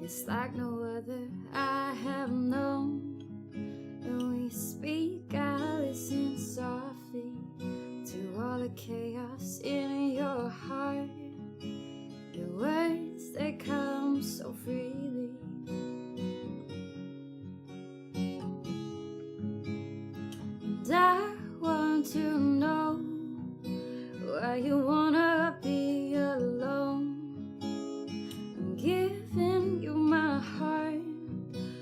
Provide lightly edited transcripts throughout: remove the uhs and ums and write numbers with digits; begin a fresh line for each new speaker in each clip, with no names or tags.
It's like no other I have known. When we speak, I listen softly to all the chaos in your heart. Your words, they come so freely. And I want to know why you wanna be alone. I'm giving you my heart,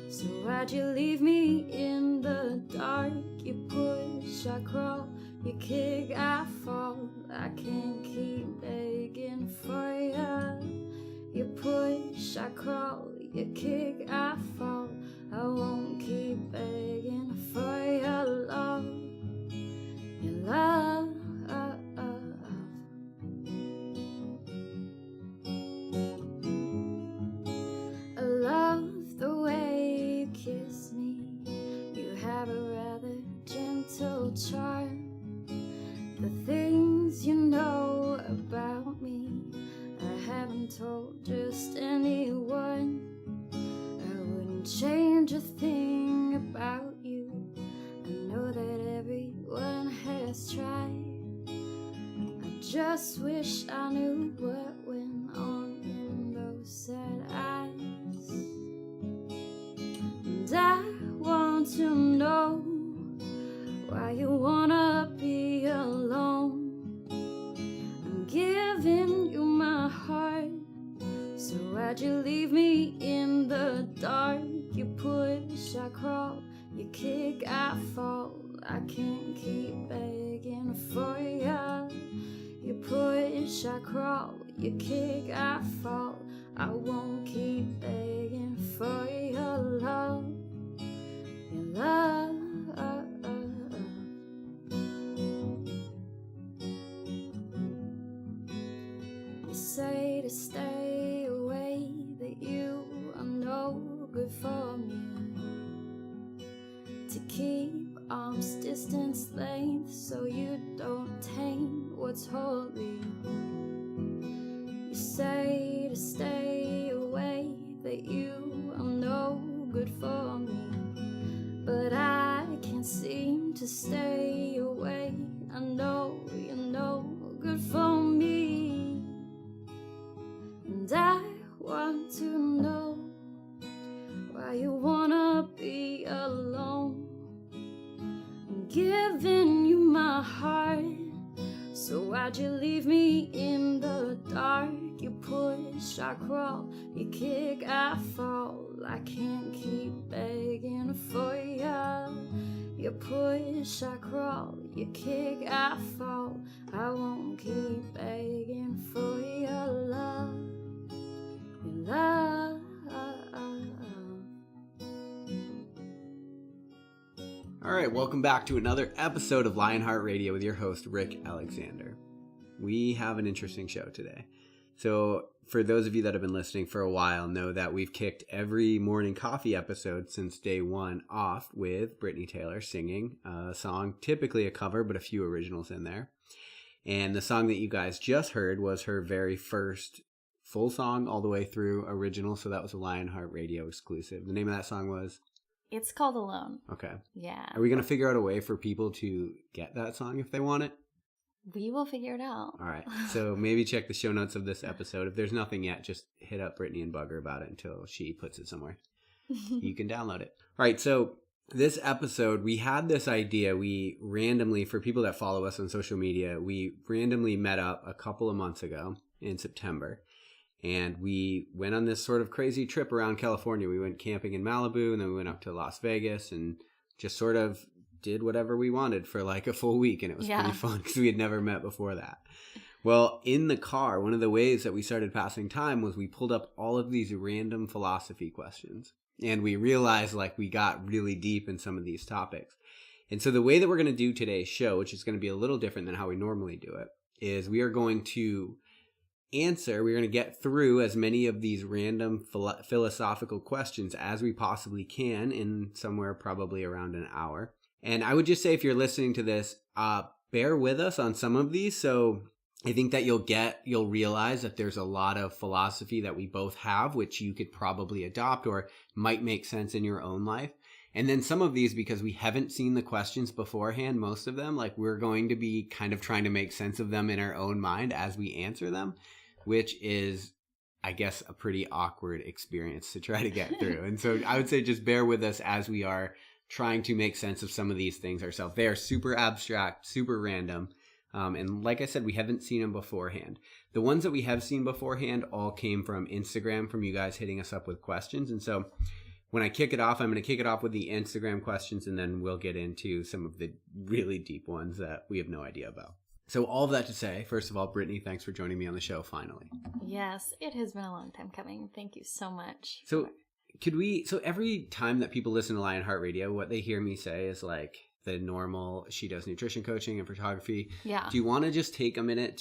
so why'd you leave me in the dark? You push, I crawl, you kick, I fall. I can't keep begging for you. You push, I crawl, you kick, I fall. I won't keep begging for your love. Your love. I love the way you kiss me. You have a rather gentle charm. The things you know about me I haven't told just anyone. I wouldn't change a thing about you. I know that everyone has tried. I just wish I knew what went on in those sad eyes. And I want to know why you wanna be alone. I'm giving you my heart, so why'd you leave me in the dark? You push, I crawl, you kick, I fall. I can't keep begging for you. You push, I crawl, you kick, I fall. I won't keep begging for your love. Your love. You say to stay away, that you are no good for me. To keep arm's distance length, so you don't taint what's holy. You say to stay away, that you are no good for me. But I can't seem to stay away. I know you're no good for me. And I want to know why you wanna be alone. I'm giving you my heart, so why'd you leave me in the dark? You push, I crawl, you kick, I fall. I can't keep begging for you. You push, I crawl, you kick, I fall. I won't keep begging for your love. Your love.
All right, welcome back to another episode of Lionheart Radio with your host, Rick Alexander. We have an interesting show today. So for those of you that have been listening for a while know that we've kicked every morning coffee episode since day one off with Brittanee Taylor singing a song, typically a cover, but a few originals in there. And the song that you guys just heard was her very first full song all the way through original. So that was a Lionheart Radio exclusive. The name of that song was?
It's called Alone.
Okay.
Yeah.
Are we going to figure out a way for people to get that song if they want it?
We will figure it out.
All right. So maybe check the show notes of this episode. If there's nothing yet, just hit up Brittanee and bug her about it until she puts it somewhere. You can download it. All right. So this episode, we had this idea. We randomly, for people that follow us on social media, we randomly met up a couple of months ago in September. And we went on this sort of crazy trip around California. We went camping in Malibu, and then we went up to Las Vegas and just sort of did whatever we wanted for like a full week. And it was pretty fun because we had never met before that. Well, in the car, one of the ways that we started passing time was we pulled up all of these random philosophy questions. And we realized like we got really deep in some of these topics. And so the way that we're going to do today's show, which is going to be a little different than how we normally do it, is we are going to we're going to get through as many of these random philosophical questions as we possibly can in somewhere probably around an hour. And I would just say if you're listening to this, bear with us on some of these. So I think that you'll realize that there's a lot of philosophy that we both have, which you could probably adopt or might make sense in your own life. And then some of these, because we haven't seen the questions beforehand, most of them, like we're going to be kind of trying to make sense of them in our own mind as we answer them, which is, I guess, a pretty awkward experience to try to get through. And so I would say just bear with us as we are trying to make sense of some of these things ourselves. They are super abstract, super random. And like I said, we haven't seen them beforehand. The ones that we have seen beforehand all came from Instagram, from you guys hitting us up with questions. And so when I kick it off, I'm going to kick it off with the Instagram questions, and then we'll get into some of the really deep ones that we have no idea about. So all of that to say, first of all, Brittanee, thanks for joining me on the show finally.
Yes, it has been a long time coming. Thank you so much.
So every time that people listen to Lionheart Radio, what they hear me say is like the normal, she does nutrition coaching and photography.
Yeah.
Do you want to just take a minute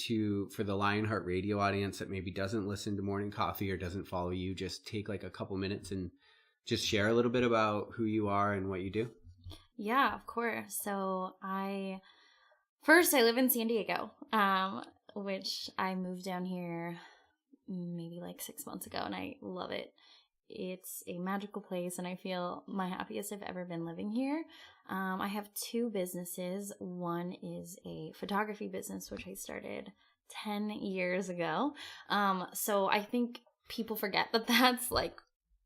for the Lionheart Radio audience that maybe doesn't listen to Morning Coffee or doesn't follow you, just take like a couple minutes and just share a little bit about who you are and what you do?
Yeah, of course. So I live in San Diego, which I moved down here maybe like 6 months ago, and I love it. It's a magical place, and I feel my happiest I've ever been living here. I have two businesses. One is a photography business, which I started 10 years ago. So I think people forget that that's like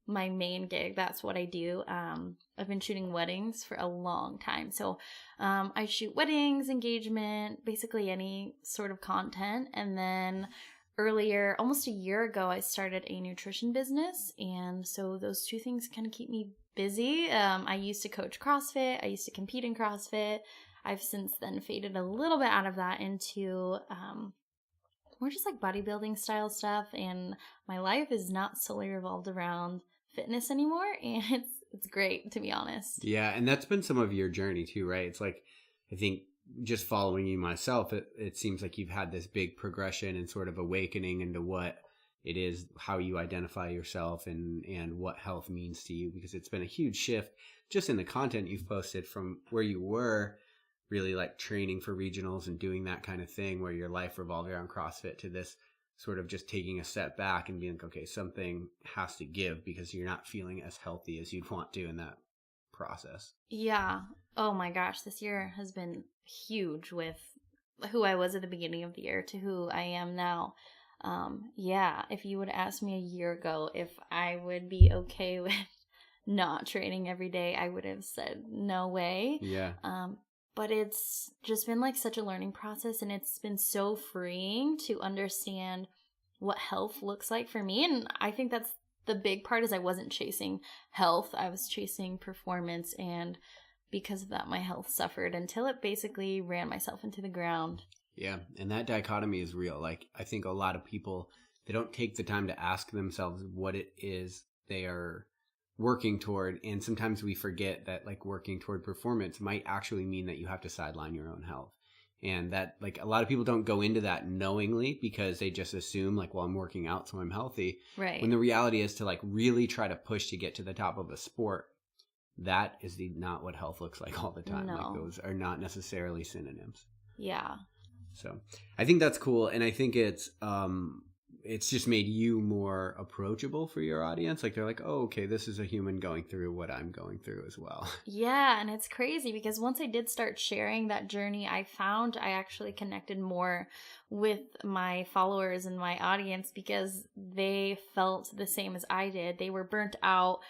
my main gig. That's what I do. I've been shooting weddings for a long time. So I shoot weddings, engagement, basically any sort of content. And then earlier, almost a year ago, I started a nutrition business. And so those two things kind of keep me busy. I used to coach CrossFit. I used to compete in CrossFit. I've since then faded a little bit out of that into more just like bodybuilding style stuff. And my life is not solely revolved around fitness anymore, and it's great, to be honest.
Yeah, and that's been some of your journey too, right? It's like, I think just following you myself, it seems like you've had this big progression and sort of awakening into what it is, how you identify yourself and what health means to you, because it's been a huge shift just in the content you've posted from where you were really like training for regionals and doing that kind of thing where your life revolved around CrossFit to this sort of just taking a step back and being like, okay, something has to give because you're not feeling as healthy as you'd want to in that process.
Yeah. Oh my gosh, this year has been huge with who I was at the beginning of the year to who I am now. Yeah, if you would ask me a year ago if I would be okay with not training every day, I would have said no way.
Yeah.
But it's just been like such a learning process, and it's been so freeing to understand what health looks like for me. And I think that's the big part, is I wasn't chasing health. I was chasing performance, and because of that, my health suffered until it basically ran myself into the ground.
Yeah, and that dichotomy is real. Like, I think a lot of people, they don't take the time to ask themselves what it is they are working toward, and sometimes we forget that like working toward performance might actually mean that you have to sideline your own health, and that like a lot of people don't go into that knowingly because they just assume like, well, I'm working out so I'm healthy,
right?
When the reality is to like really try to push to get to the top of a sport, that is not what health looks like all the time.
No.
Like, those are not necessarily synonyms.
Yeah.
So I think that's cool, and I think it's just made you more approachable for your audience. Like, they're like, oh, okay, this is a human going through what I'm going through as well.
Yeah, and it's crazy because once I did start sharing that journey, I found I actually connected more with my followers and my audience because they felt the same as I did. They were burnt out.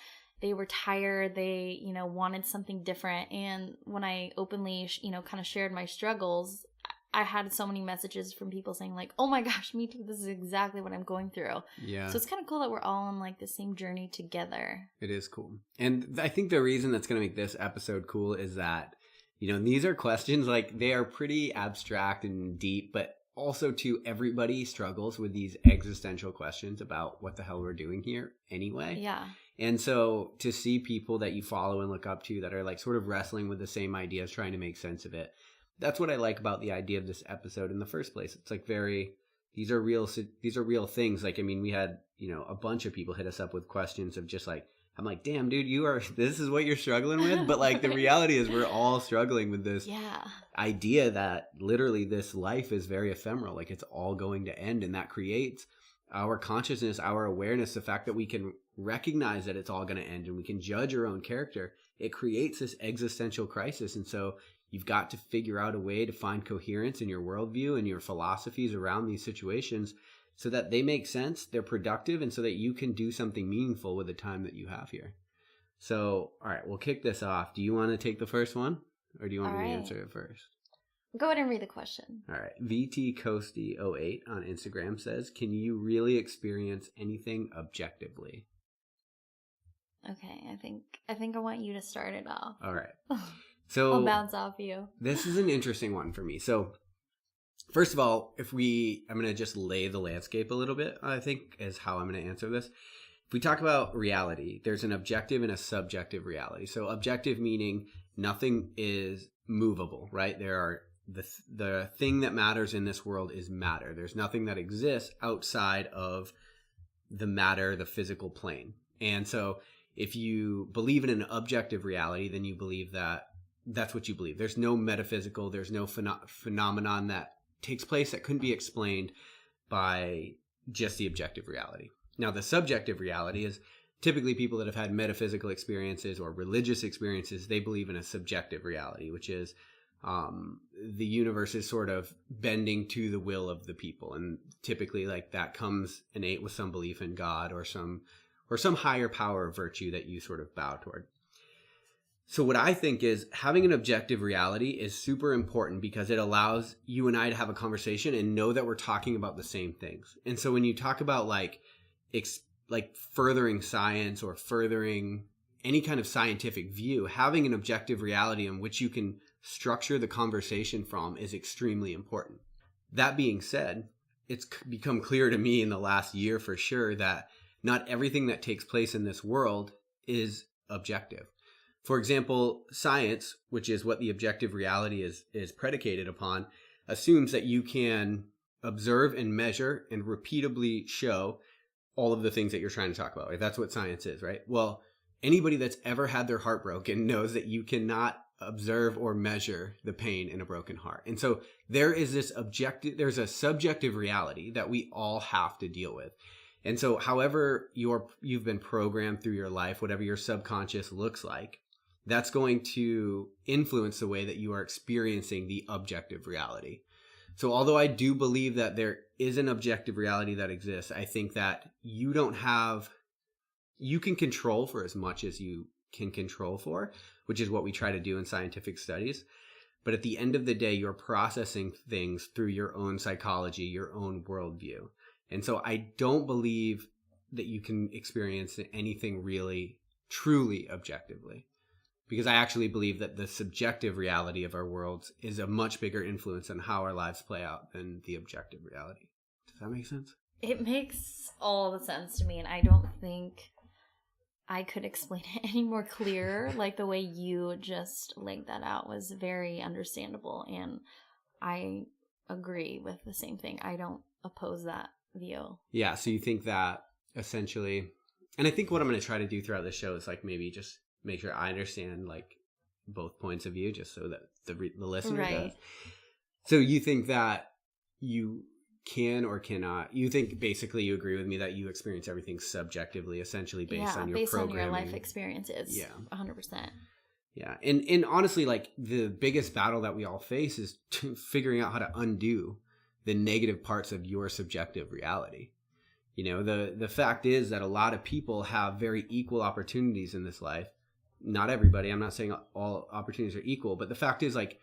They were tired. They, wanted something different. And when I openly, kind of shared my struggles, I had so many messages from people saying like, oh my gosh, me too. This is exactly what I'm going through.
Yeah.
So it's kind of cool that we're all on like the same journey together. It
is cool. And I think the reason that's going to make this episode cool is that, these are questions like they are pretty abstract and deep, but also too, everybody struggles with these existential questions about what the hell we're doing here anyway.
Yeah.
And so to see people that you follow and look up to that are like sort of wrestling with the same ideas, trying to make sense of it. That's what I like about the idea of this episode in the first place. It's like these are real things. Like, I mean, we had, a bunch of people hit us up with questions of just like, I'm like, damn, dude, this is what you're struggling with. But like the reality is we're all struggling with this idea that literally this life is very ephemeral. Like it's all going to end. And that creates our consciousness, our awareness, the fact that we can recognize that it's all going to end and we can judge our own character. It creates this existential crisis. And so you've got to figure out a way to find coherence in your worldview and your philosophies around these situations so that they make sense, they're productive, and so that you can do something meaningful with the time that you have here. So, all right, we'll kick this off. Do you want to take the first one, or do you want me to answer it first?
Go ahead and read the question.
All right. VTCoasty08 on Instagram says, can you really experience anything objectively?
Okay, I think I want you to start it off.
All right. So
I'll bounce off you.
This is an interesting one for me. So first of all, I'm going to just lay the landscape a little bit, I think, is how I'm going to answer this. If we talk about reality, there's an objective and a subjective reality. So objective meaning nothing is movable, right? The thing that matters in this world is matter. There's nothing that exists outside of the matter, the physical plane. And so if you believe in an objective reality, then you believe that that's what you believe. There's no metaphysical, there's no phenomenon that takes place that couldn't be explained by just the objective reality. Now, the subjective reality is typically people that have had metaphysical experiences or religious experiences, they believe in a subjective reality, which is the universe is sort of bending to the will of the people. And typically like that comes innate with some belief in God or some higher power or virtue that you sort of bow toward. So what I think is having an objective reality is super important because it allows you and I to have a conversation and know that we're talking about the same things. And so when you talk about like furthering science or furthering any kind of scientific view, having an objective reality in which you can structure the conversation from is extremely important. That being said, it's become clear to me in the last year for sure that not everything that takes place in this world is objective. For example, science, which is what the objective reality is predicated upon, assumes that you can observe and measure and repeatably show all of the things that you're trying to talk about. Right? That's what science is, right? Well, anybody that's ever had their heart broken knows that you cannot observe or measure the pain in a broken heart. And so there's a subjective reality that we all have to deal with. And so however you've been programmed through your life, whatever your subconscious looks like, that's going to influence the way that you are experiencing the objective reality. So although I do believe that there is an objective reality that exists, I think that you can control for as much as you can control for, which is what we try to do in scientific studies. But at the end of the day, you're processing things through your own psychology, your own worldview. And so I don't believe that you can experience anything really, truly objectively. Because I actually believe that the subjective reality of our worlds is a much bigger influence on how our lives play out than the objective reality. Does that make sense?
It makes all the sense to me, and I don't think I could explain it any more clear. Like the way you just laid that out was very understandable, and I agree with the same thing. I don't oppose that view. Yeah,
so you think that essentially, and I think what I'm going to try to do throughout the show is like maybe just make sure I understand like both points of view just so that the listener does. So you think that you can or cannot, you think basically you agree with me that you experience everything subjectively, essentially based on your programming.
On your life experiences. Yeah. 100%.
Yeah. And honestly, like the biggest battle that we all face is figuring out how to undo the negative parts of your subjective reality. You know, the fact is that a lot of people have very equal opportunities in this life. Not everybody. I'm not saying all opportunities are equal, but the fact is like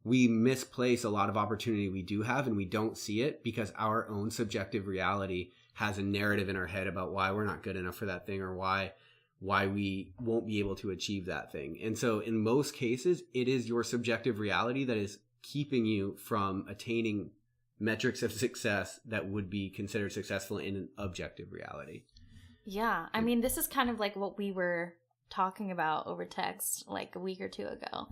we misplace a lot of opportunity we do have and we don't see it because our own subjective reality has a narrative in our head about why we're not good enough for that thing or why we won't be able to achieve that thing. And so in most cases, it is your subjective reality that is keeping you from attaining metrics of success that would be considered successful in an objective reality.
Yeah. I mean, this is kind of like what we were talking about over text like a week or two ago.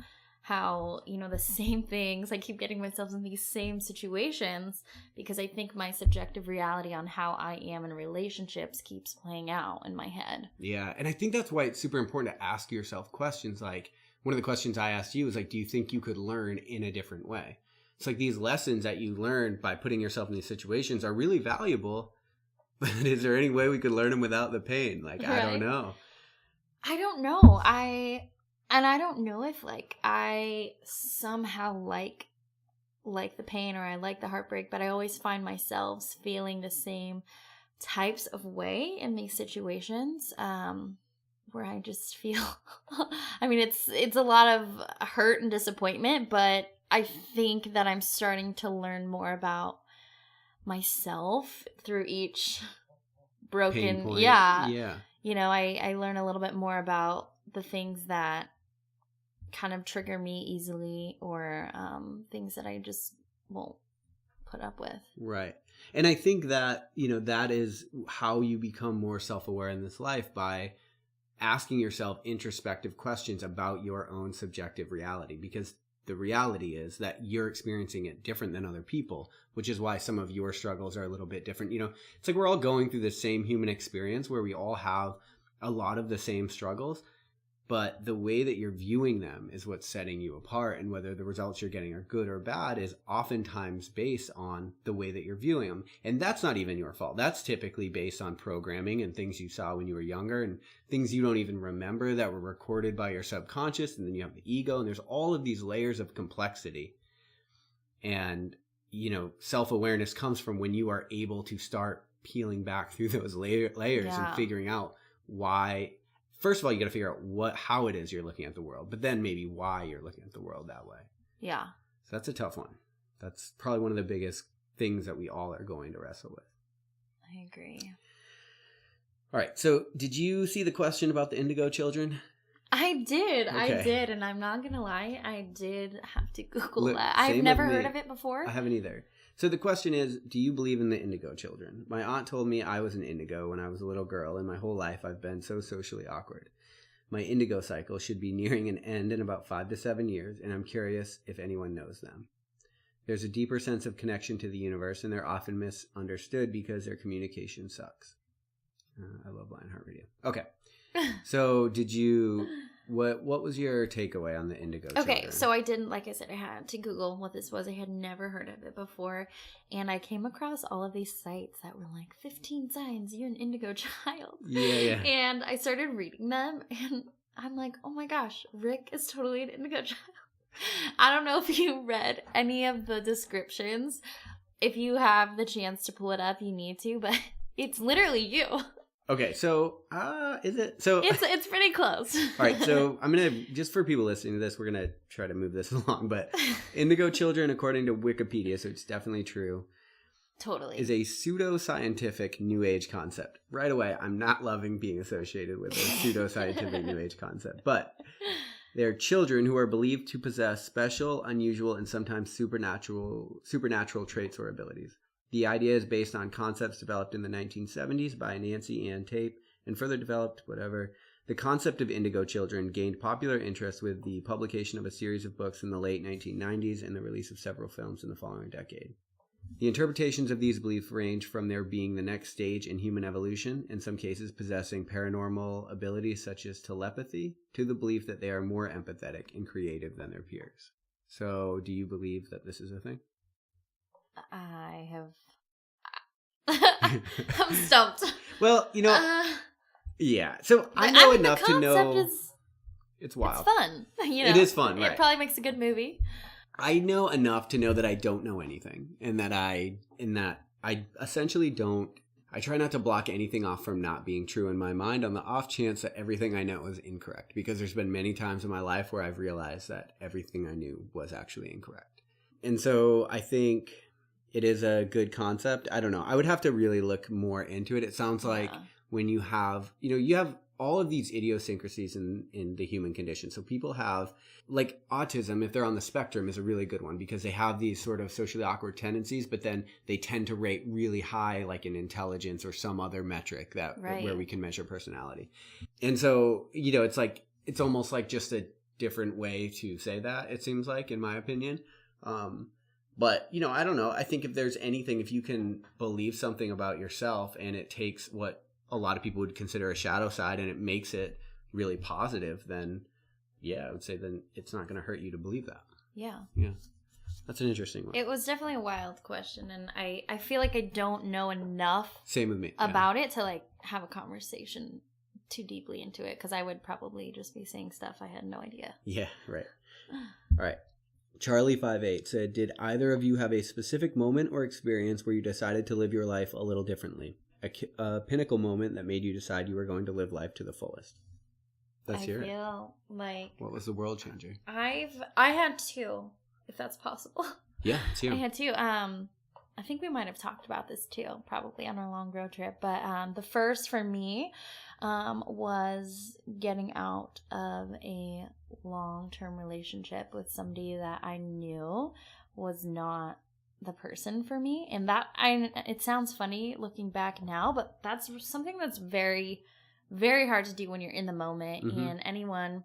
how, the same things, I keep getting myself in these same situations because I think my subjective reality on how I am in relationships keeps playing out in my head.
Yeah. And I think that's why it's super important to ask yourself questions. Like, one of the questions I asked you is like, do you think you could learn in a different way? It's like these lessons that you learn by putting yourself in these situations are really valuable, but is there any way we could learn them without the pain? Like, right. I don't know.
I don't know. I don't know if like I somehow like the pain or I like the heartbreak, but I always find myself feeling the same types of way in these situations, where I just feel, I mean, it's a lot of hurt and disappointment, but I think that I'm starting to learn more about myself through each broken,
yeah.
I learn a little bit more about the things that kind of trigger me easily, or things that I just won't put up with.
Right. And I think that, that is how you become more self-aware in this life, by asking yourself introspective questions about your own subjective reality, because the reality is that you're experiencing it different than other people, which is why some of your struggles are a little bit different. It's like we're all going through the same human experience where we all have a lot of the same struggles, but the way that you're viewing them is what's setting you apart. And whether the results you're getting are good or bad is oftentimes based on the way that you're viewing them. And that's not even your fault. That's typically based on programming and things you saw when you were younger and things you don't even remember that were recorded by your subconscious. And then you have the ego, and there's all of these layers of complexity. And, self-awareness comes from when you are able to start peeling back through those layers and figuring out why. First of all, you got to figure out how it is you're looking at the world, but then maybe why you're looking at the world that way.
Yeah.
So that's a tough one. That's probably one of the biggest things that we all are going to wrestle with.
I agree.
All right. So did you see the question about the Indigo Children?
I did. Okay. I did. And I'm not going to lie, I did have to Google that. I've never heard of it before.
I haven't either. So the question is, do you believe in the Indigo Children? My aunt told me I was an indigo when I was a little girl, and my whole life I've been so socially awkward. My indigo cycle should be nearing an end in about 5 to 7 years, and I'm curious if anyone knows them. There's a deeper sense of connection to the universe, and they're often misunderstood because their communication sucks. I love Lionheart Radio. Okay. So what was your takeaway on the Indigo Children?
Okay, so I didn't, like I said, I had to Google what this was. I had never heard of it before. And I came across all of these sites that were like 15 signs you're an indigo child.
Yeah.
And I started reading them, and I'm like, oh my gosh, Rick is totally an indigo child. I don't know if you read any of the descriptions. If you have the chance to pull it up, you need to, but it's literally you.
Okay, so is it? So
it's pretty close.
All right, so I'm gonna, just for people listening to this, we're gonna try to move this along. But Indigo Children, according to Wikipedia, so it's definitely true.
Totally.
Is a pseudo-scientific New Age concept. Right away, I'm not loving being associated with a pseudo-scientific New Age concept, but they're children who are believed to possess special, unusual, and sometimes supernatural traits or abilities. The idea is based on concepts developed in the 1970s by Nancy Ann Tate and further developed, The concept of Indigo Children gained popular interest with the publication of a series of books in the late 1990s and the release of several films in the following decade. The interpretations of these beliefs range from their being the next stage in human evolution, in some cases possessing paranormal abilities such as telepathy, to the belief that they are more empathetic and creative than their peers. So, do you believe that this is a thing?
I have... I'm stumped.
Well, yeah. So I know enough to know it's wild.
It's fun.
It is fun, right?
It probably makes a good movie.
I know enough to know that I don't know anything, and that I essentially don't. I try not to block anything off from not being true in my mind on the off chance that everything I know is incorrect, because there's been many times in my life where I've realized that everything I knew was actually incorrect. And so I think it is a good concept. I don't know. I would have to really look more into it. It sounds like when you have, you have all of these idiosyncrasies in the human condition. So people have, like autism, if they're on the spectrum, is a really good one, because they have these sort of socially awkward tendencies, but then they tend to rate really high, like in intelligence or some other metric that where we can measure personality. And so, it's like, it's almost like just a different way to say that, it seems like, in my opinion. But, you know, I don't know. I think if there's anything, if you can believe something about yourself and it takes what a lot of people would consider a shadow side and it makes it really positive, then yeah, I would say then it's not going to hurt you to believe that.
Yeah.
Yeah. That's an interesting one.
It was definitely a wild question, and I feel like I don't know enough
Same with me.
about it to like have a conversation too deeply into it, because I would probably just be saying stuff I had no idea.
Yeah, right. All right. Charlie58 said, did either of you have a specific moment or experience where you decided to live your life a little differently? A pinnacle moment that made you decide you were going to live life to the fullest? Let's hear it.
I feel like...
What was the world changer?
I had two, if that's possible.
Yeah, it's you.
I had two. I think we might have talked about this too, probably on our long road trip. But the first for me was getting out of a long-term relationship with somebody that I knew was not the person for me. And it sounds funny looking back now, but that's something that's very, very hard to do when you're in the moment. Mm-hmm. And anyone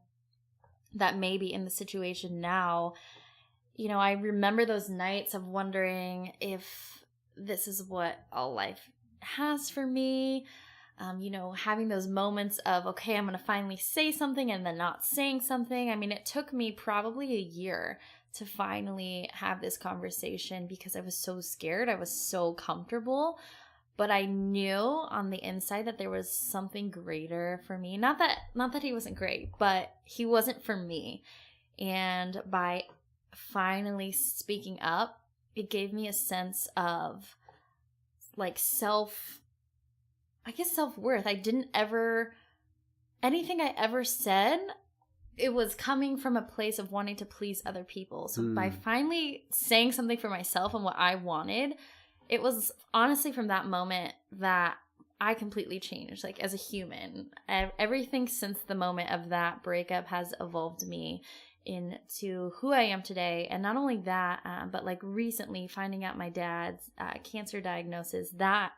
that may be in the situation now, you know, I remember those nights of wondering if this is what all life has for me. You know, having those moments of, okay, I'm going to finally say something and then not saying something. I mean, it took me probably a year to finally have this conversation because I was so scared. I was so comfortable. But I knew on the inside that there was something greater for me. Not that he wasn't great, but he wasn't for me. And by finally speaking up, it gave me a sense of like self-worth. Anything I ever said, it was coming from a place of wanting to please other people. So by finally saying something for myself and what I wanted, it was honestly from that moment that I completely changed, like as a human. Everything since the moment of that breakup has evolved me into who I am today. And not only that, but like recently finding out my dad's cancer diagnosis, that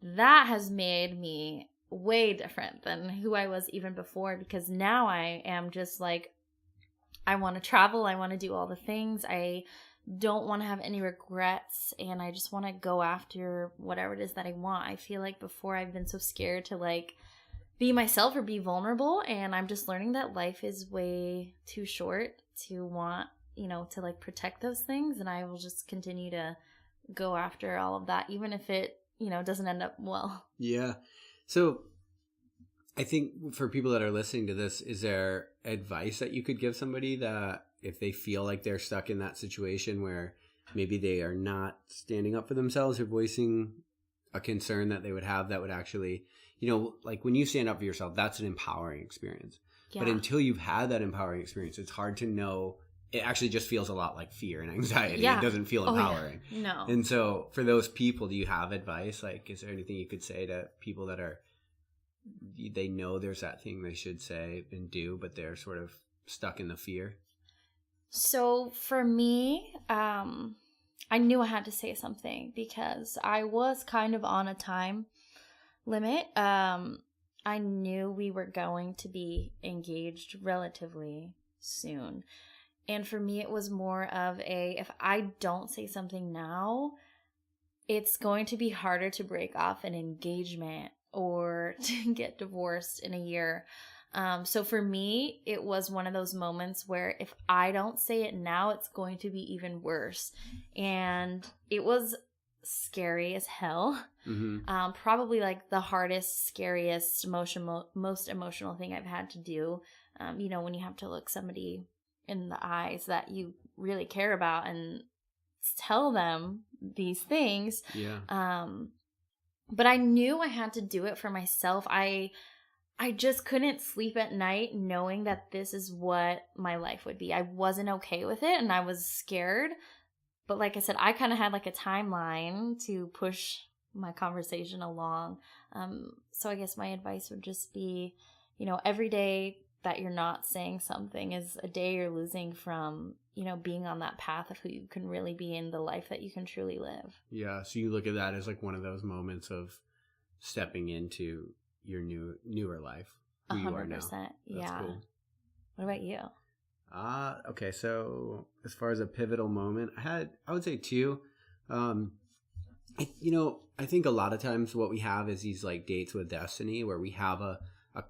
has made me way different than who I was even before, because now I am just like, I want to travel. I want to do all the things. I don't want to have any regrets, and I just want to go after whatever it is that I want. I feel like before I've been so scared to like be myself or be vulnerable, and I'm just learning that life is way too short to want, you know, to like protect those things, and I will just continue to go after all of that, even if it, you know, doesn't end up well.
Yeah. So I think for people that are listening to this, is there advice that you could give somebody that if they feel like they're stuck in that situation where maybe they are not standing up for themselves or voicing a concern that they would have that would actually, you know, like when you stand up for yourself, that's an empowering experience. Yeah. But until you've had that empowering experience, it's hard to know. It actually just feels a lot like fear and anxiety. Yeah. It doesn't feel empowering.
Yeah. No.
And so for those people, do you have advice? Like, is there anything you could say to people that they know there's that thing they should say and do, but they're sort of stuck in the fear?
So for me, I knew I had to say something because I was kind of on a time limit. I knew we were going to be engaged relatively soon. And for me, it was more of if I don't say something now, it's going to be harder to break off an engagement or to get divorced in a year. So for me, it was one of those moments where if I don't say it now, it's going to be even worse. And it was scary as hell. Mm-hmm. Probably like the hardest, scariest, most emotional thing I've had to do. You know, when you have to look somebody in the eyes that you really care about and tell them these things.
Yeah.
But I knew I had to do it for myself. I just couldn't sleep at night knowing that this is what my life would be. I wasn't okay with it and I was scared. But like I said, I kind of had like a timeline to push my conversation along. So I guess my advice would just be, you know, every day that you're not saying something is a day you're losing from, you know, being on that path of who you can really be in the life that you can truly live.
Yeah. So you look at that as like one of those moments of stepping into your newer life, who 100%, you are now. That's
yeah.
Cool.
What about you?
Okay. So as far as a pivotal moment, I would say two. I think a lot of times what we have is these like dates with destiny where we have a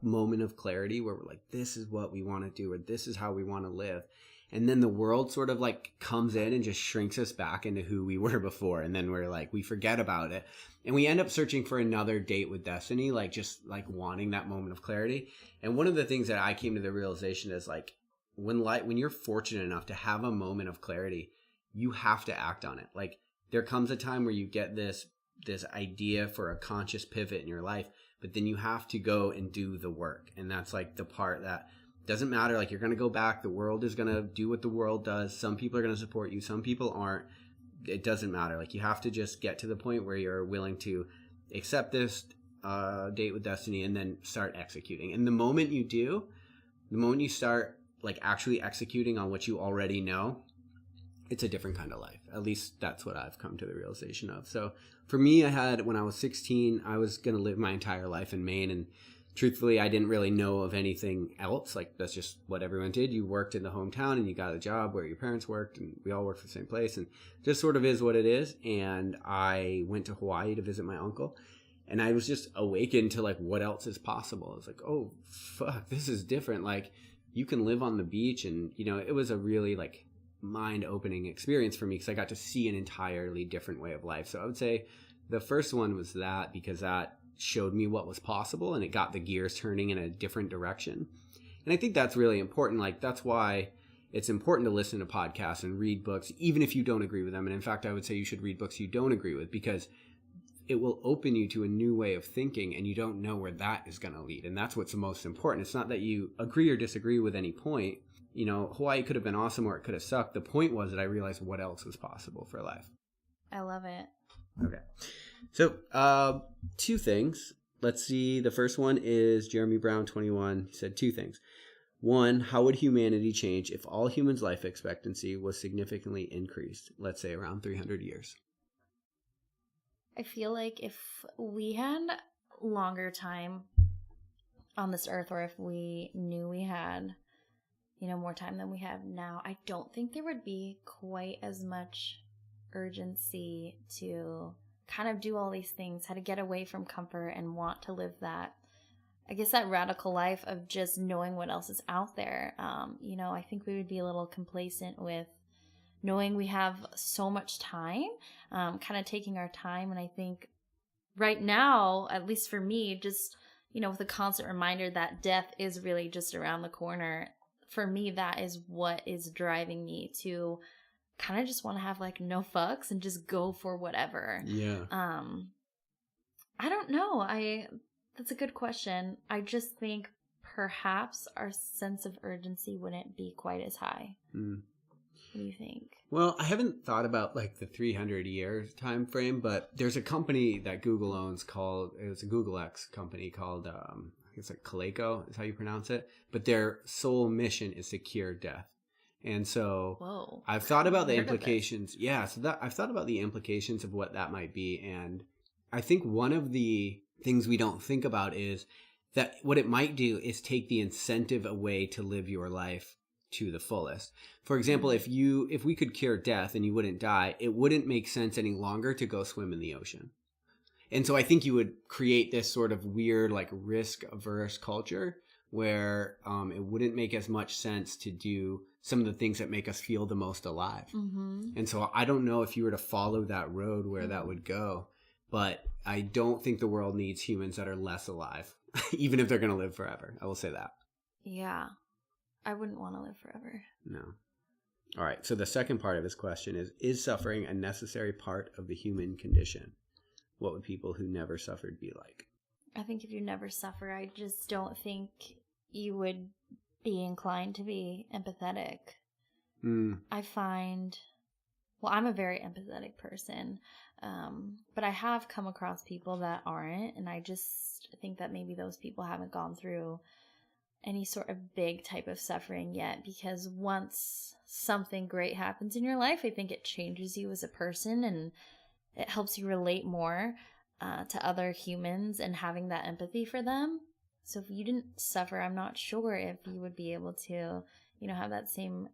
moment of clarity where we're like, this is what we want to do, or this is how we want to live. And then the world sort of like comes in and just shrinks us back into who we were before. And then we're like, we forget about it. And we end up searching for another date with destiny, like just like wanting that moment of clarity. And one of the things that I came to the realization is like, when you're fortunate enough to have a moment of clarity, you have to act on it. Like there comes a time where you get this idea for a conscious pivot in your life, but then you have to go and do the work. And that's like the part that doesn't matter. Like you're going to go back. The world is going to do what the world does. Some people are going to support you. Some people aren't. It doesn't matter. Like you have to just get to the point where you're willing to accept this date with destiny and then start executing. And the moment you start like actually executing on what you already know, it's a different kind of life. At least that's what I've come to the realization of. So for me, when I was 16, I was going to live my entire life in Maine. And truthfully, I didn't really know of anything else. Like that's just what everyone did. You worked in the hometown and you got a job where your parents worked and we all worked for the same place. And just sort of is what it is. And I went to Hawaii to visit my uncle. And I was just awakened to like what else is possible. I was like, oh, fuck, this is different. Like you can live on the beach. And, it was a really like mind-opening experience for me because I got to see an entirely different way of life. So I would say the first one was that, because that showed me what was possible and it got the gears turning in a different direction. And I think that's really important. Like that's why it's important to listen to podcasts and read books, even if you don't agree with them. And in fact, I would say you should read books you don't agree with, because it will open you to a new way of thinking and you don't know where that is going to lead. And that's what's the most important. It's not that you agree or disagree with any point. Hawaii could have been awesome or it could have sucked. The point was that I realized what else was possible for life.
I love it.
Okay. So, two things. Let's see. The first one is Jeremy Brown, 21. He said two things. One, how would humanity change if all humans' life expectancy was significantly increased? Let's say around 300 years.
I feel like if we had longer time on this earth, or if we knew we had more time than we have now, I don't think there would be quite as much urgency to kind of do all these things, how to get away from comfort and want to live that, I guess, that radical life of just knowing what else is out there. I think we would be a little complacent with knowing we have so much time, kind of taking our time. And I think right now, at least for me, just, with a constant reminder that death is really just around the corner, for me, that is what is driving me to kind of just want to have like no fucks and just go for whatever.
Yeah.
I don't know. That's a good question. I just think perhaps our sense of urgency wouldn't be quite as high. What do you think?
Well, I haven't thought about like the 300 years time frame, but there's a company that Google owns it's a Google X company called, it's like Coleco is how you pronounce it, but their sole mission is to cure death. And so
Whoa.
I've thought about the implications. Yeah. So I've thought about the implications of what that might be. And I think one of the things we don't think about is that what it might do is take the incentive away to live your life to the fullest. For example, if we could cure death and you wouldn't die, it wouldn't make sense any longer to go swim in the ocean. And so I think you would create this sort of weird, like risk-averse culture where it wouldn't make as much sense to do some of the things that make us feel the most alive. Mm-hmm. And so I don't know if you were to follow that road where that would go, but I don't think the world needs humans that are less alive, even if they're going to live forever. I will say that.
Yeah. I wouldn't want to live forever.
No. All right. So the second part of his question is suffering a necessary part of the human condition? What would people who never suffered be like?
I think if you never suffer, I just don't think you would be inclined to be empathetic. I find, I'm a very empathetic person, but I have come across people that aren't, and I just think that maybe those people haven't gone through any sort of big type of suffering yet, because once something great happens in your life, I think it changes you as a person and it helps you relate more to other humans and having that empathy for them. So if you didn't suffer, I'm not sure if you would be able to, have that same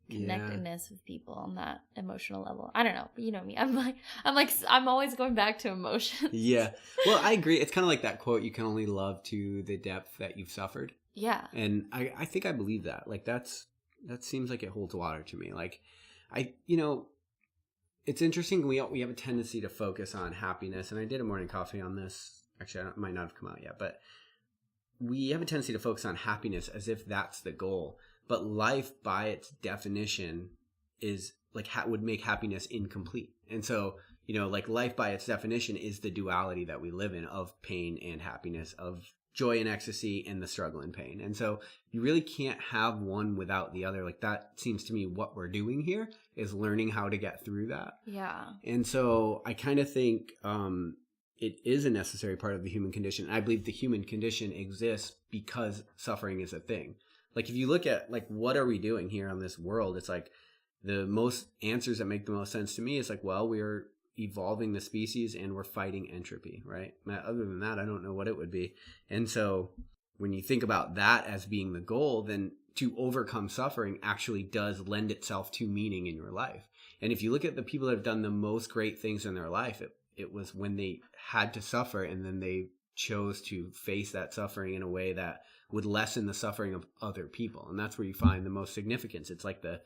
connectedness with people on that emotional level. I don't know, but you know me. I'm always going back to emotions.
Yeah. Well, I agree. It's kind of like that quote, you can only love to the depth that you've suffered.
Yeah.
And I think I believe that. Like that seems like it holds water to me. Like it's interesting. We have a tendency to focus on happiness, and I did a morning coffee on this. Actually, it might not have come out yet, but we have a tendency to focus on happiness as if that's the goal. But life, by its definition, is like would make happiness incomplete. And so, like life by its definition is the duality that we live in of pain and happiness, of joy and ecstasy and the struggle and pain. And so you really can't have one without the other. Like that seems to me what we're doing here is learning how to get through that.
Yeah.
And so I kind of think it is a necessary part of the human condition. I believe the human condition exists because suffering is a thing. Like if you look at like what are we doing here on this world, it's like the most answers that make the most sense to me is like, well, we're evolving the species and we're fighting entropy, right? Other than that, I don't know what it would be. And so when you think about that as being the goal, then to overcome suffering actually does lend itself to meaning in your life. And if you look at the people that have done the most great things in their life, it was when they had to suffer and then they chose to face that suffering in a way that would lessen the suffering of other people. And that's where you find the most significance. It's like the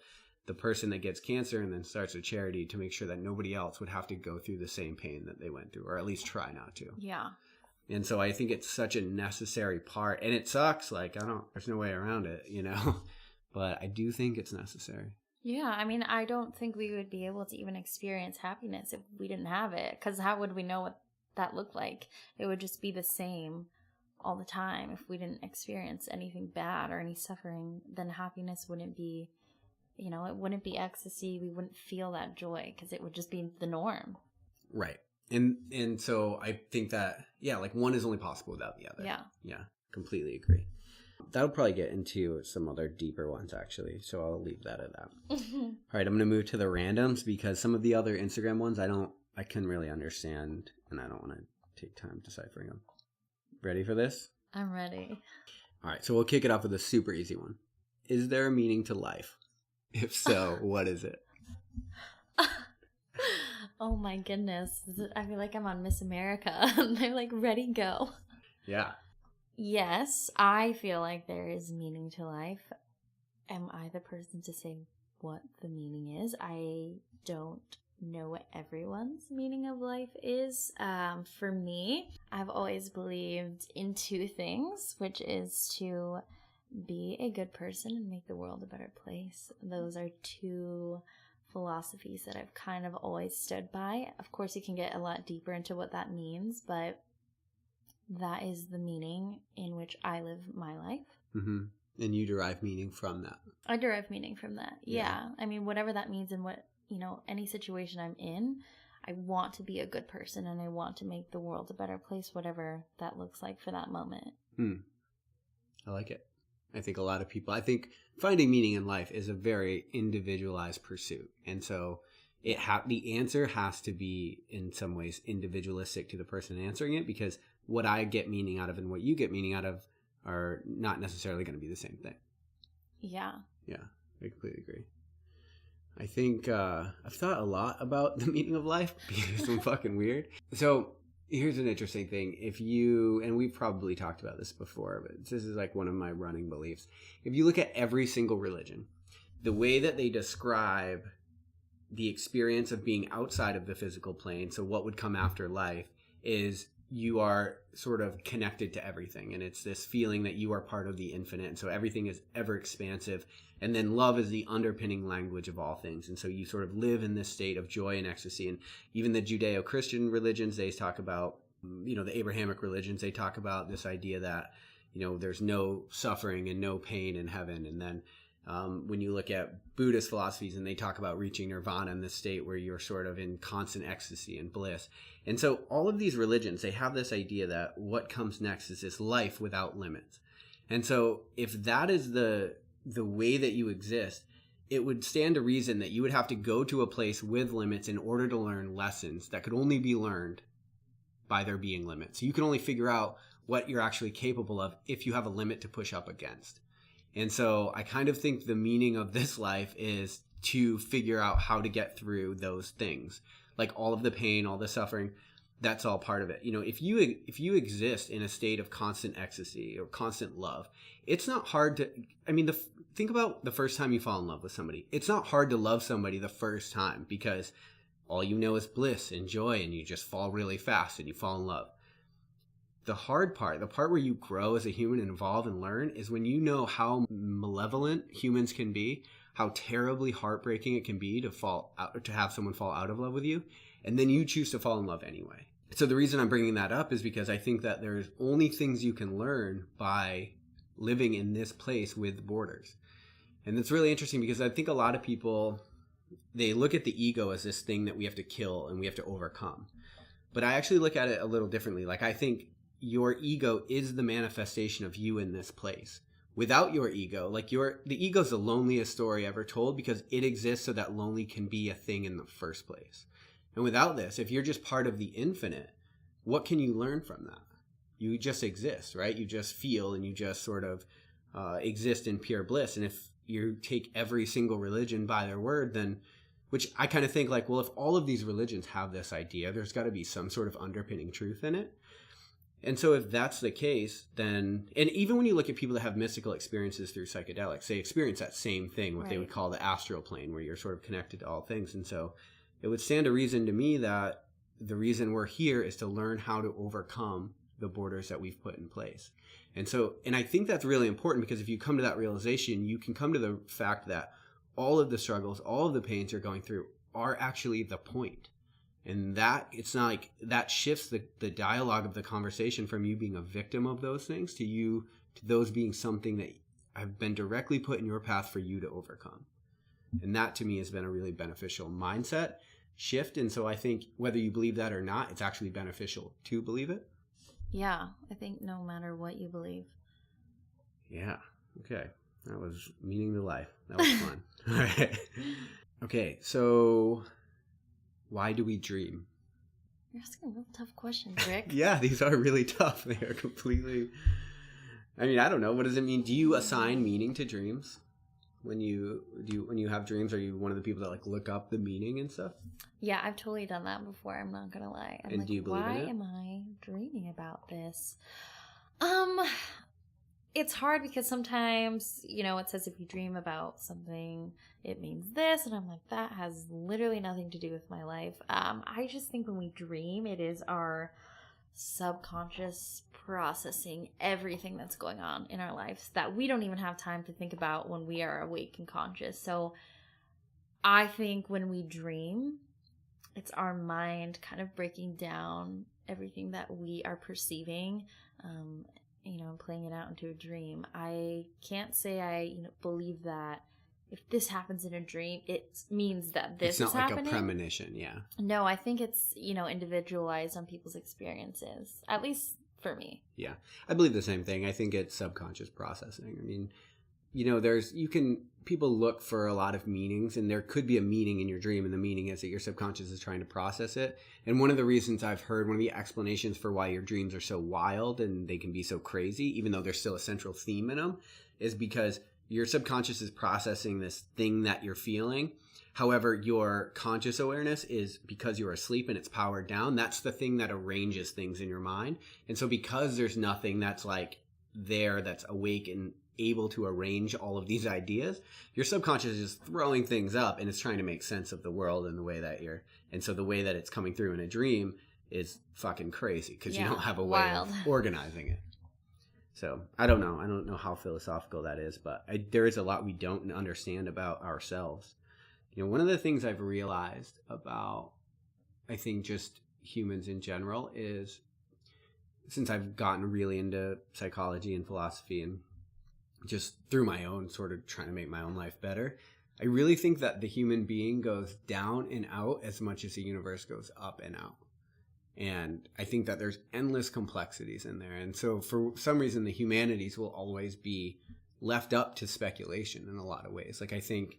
person that gets cancer and then starts a charity to make sure that nobody else would have to go through the same pain that they went through, or at least try not to.
Yeah.
And so I think it's such a necessary part, and it sucks. Like, there's no way around it, but I do think it's necessary.
Yeah. I mean, I don't think we would be able to even experience happiness if we didn't have it. Because how would we know what that looked like? It would just be the same all the time. If we didn't experience anything bad or any suffering, then happiness wouldn't be, it wouldn't be ecstasy. We wouldn't feel that joy because it would just be the norm.
Right. And so I think that, yeah, like one is only possible without the other.
Yeah.
Yeah. Completely agree. That'll probably get into some other deeper ones, actually. So I'll leave that at that. All right. I'm going to move to the randoms because some of the other Instagram ones I couldn't really understand, and I don't want to take time deciphering them. Ready for this?
I'm ready.
All right. So we'll kick it off with a super easy one. Is there a meaning to life? If so, what is it?
Oh my goodness. I feel like I'm on Miss America. They're like, ready, go.
Yeah.
Yes, I feel like there is meaning to life. Am I the person to say what the meaning is? I don't know what everyone's meaning of life is. For me, I've always believed in two things, which is to be a good person and make the world a better place. Those are two philosophies that I've kind of always stood by. Of course, you can get a lot deeper into what that means, but that is the meaning in which I live my life.
Mm-hmm. And you derive meaning from that.
I derive meaning from that. Yeah. I mean, whatever that means in what, any situation I'm in, I want to be a good person and I want to make the world a better place, whatever that looks like for that moment.
I like it. I think finding meaning in life is a very individualized pursuit. And so the answer has to be in some ways individualistic to the person answering it, because what I get meaning out of and what you get meaning out of are not necessarily going to be the same thing.
Yeah.
Yeah, I completely agree. I think I've thought a lot about the meaning of life because I'm fucking weird. So here's an interesting thing. And we've probably talked about this before, but this is like one of my running beliefs. If you look at every single religion, the way that they describe the experience of being outside of the physical plane, so what would come after life, is you are sort of connected to everything. And it's this feeling that you are part of the infinite. And so everything is ever expansive. And then love is the underpinning language of all things. And so you sort of live in this state of joy and ecstasy. And even the Judeo-Christian religions, they talk about, the Abrahamic religions, they talk about this idea that, there's no suffering and no pain in heaven. And then when you look at Buddhist philosophies, and they talk about reaching nirvana in this state where you're sort of in constant ecstasy and bliss. And so all of these religions, they have this idea that what comes next is this life without limits. And so if that is the way that you exist, it would stand to reason that you would have to go to a place with limits in order to learn lessons that could only be learned by there being limits. So you can only figure out what you're actually capable of if you have a limit to push up against. And so I kind of think the meaning of this life is to figure out how to get through those things. Like all of the pain, all the suffering, that's all part of it. You know, if you exist in a state of constant ecstasy or constant love, it's not hard to, I mean, think about the first time you fall in love with somebody. It's not hard to love somebody the first time because all you know is bliss and joy, and you just fall really fast and you fall in love. The hard part, the part where you grow as a human and evolve and learn, is when you know how malevolent humans can be, how terribly heartbreaking it can be to have someone fall out of love with you, and then you choose to fall in love anyway. So the reason I'm bringing that up is because I think that there's only things you can learn by living in this place with borders. And it's really interesting because I think a lot of people, they look at the ego as this thing that we have to kill and we have to overcome. But I actually look at it a little differently. Like, I think your ego is the manifestation of you in this place. Without your ego, the ego is the loneliest story ever told because it exists so that lonely can be a thing in the first place. And without this, if you're just part of the infinite, what can you learn from that? You just exist, right? You just feel and you just sort of exist in pure bliss. And if you take every single religion by their word, then, which I kind of think like, well, if all of these religions have this idea, there's got to be some sort of underpinning truth in it. And so if that's the case, then, and even when you look at people that have mystical experiences through psychedelics, they experience that same thing, what they would call the astral plane, where you're sort of connected to all things. And so it would stand to reason to me that the reason we're here is to learn how to overcome the borders that we've put in place. And so, and I think that's really important because if you come to that realization, you can come to the fact that all of the struggles, all of the pains you're going through are actually the point. And that, it's not like, that shifts the dialogue of the conversation from you being a victim of those things to those being something that have been directly put in your path for you to overcome. And that to me has been a really beneficial mindset shift. And so I think whether you believe that or not, it's actually beneficial to believe it.
Yeah, I think no matter what you believe.
Yeah. Okay. That was meaning to life. That was fun. All right. Okay. So why do we dream?
You're asking real tough questions, Rick.
Yeah, these are really tough. They are completely, I mean, I don't know. What does it mean? Do you assign meaning to dreams? When you have dreams, are you one of the people that like look up the meaning and stuff?
Yeah, I've totally done that before. I'm not gonna lie. I'm
and
like,
do you believe
why
in it?
am I dreaming about this? It's hard because sometimes, it says if you dream about something, it means this, and I'm like, that has literally nothing to do with my life. I just think when we dream, it is our subconscious processing everything that's going on in our lives that we don't even have time to think about when we are awake and conscious. So I think when we dream, it's our mind kind of breaking down everything that we are perceiving, and playing it out into a dream. I can't say I believe that if this happens in a dream, it means that this is happening. It's not like a
premonition, yeah.
No, I think it's, individualized on people's experiences, at least for me.
Yeah, I believe the same thing. I think it's subconscious processing. I mean, people look for a lot of meanings, and there could be a meaning in your dream, and the meaning is that your subconscious is trying to process it. And one of the reasons I've heard, one of the explanations for why your dreams are so wild and they can be so crazy, even though there's still a central theme in them, is because your subconscious is processing this thing that you're feeling. However, your conscious awareness is, because you're asleep and it's powered down, that's the thing that arranges things in your mind. And so because there's nothing that's like there that's awake and able to arrange all of these ideas, your subconscious is just throwing things up and it's trying to make sense of the world and the way that and so the way that it's coming through in a dream is fucking crazy because you don't have a way of organizing it. So I don't know how philosophical that is, but there is a lot we don't understand about ourselves. One of the things I've realized about, I think, just humans in general is, since I've gotten really into psychology and philosophy and just through my own sort of trying to make my own life better, I really think that the human being goes down and out as much as the universe goes up and out. And I think that there's endless complexities in there. And so for some reason, the humanities will always be left up to speculation in a lot of ways. Like, I think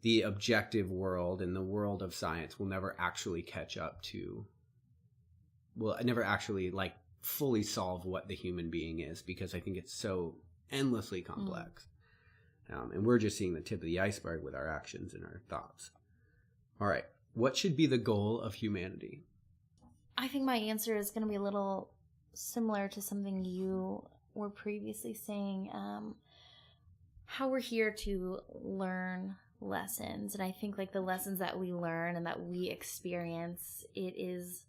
the objective world and the world of science will never actually catch up to, never actually fully solve what the human being is, because I think it's so endlessly complex. And we're just seeing the tip of the iceberg with our actions and our thoughts. All right. What should be the goal of humanity?
I think my answer is going to be a little similar to something you were previously saying. How we're here to learn lessons. And I think like the lessons that we learn and that we experience, it is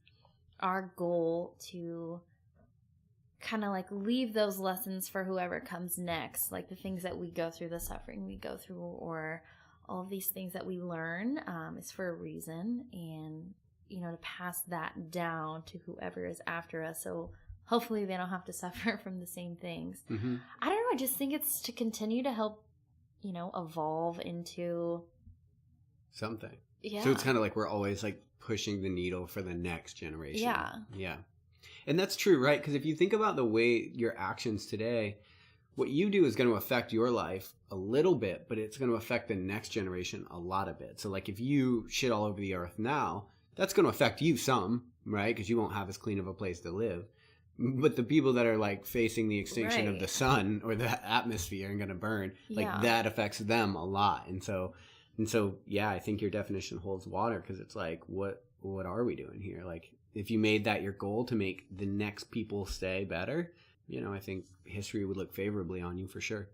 our goal to kind of like leave those lessons for whoever comes next. Like the things that we go through, the suffering we go through, or all of these things that we learn is for a reason. And, you know, to pass that down to whoever is after us. So hopefully they don't have to suffer from the same things.
Mm-hmm.
I don't know. I just think it's to continue to help, you know, evolve into
something.
Yeah.
So it's kind of like we're always like pushing the needle for the next generation.
Yeah.
Yeah. And that's true, right? Because if you think about the way your actions today, what you do is going to affect your life a little bit, but it's going to affect the next generation a lot of it. So like if you shit all over the earth now, that's going to affect you some, right? Because you won't have as clean of a place to live. But the people that are like facing the extinction of the sun or the atmosphere and going to burn, like that affects them a lot. And so, yeah, I think your definition holds water, because it's like, what are we doing here? Like, if you made that your goal to make the next people stay better, you know, I think history would look favorably on you for sure.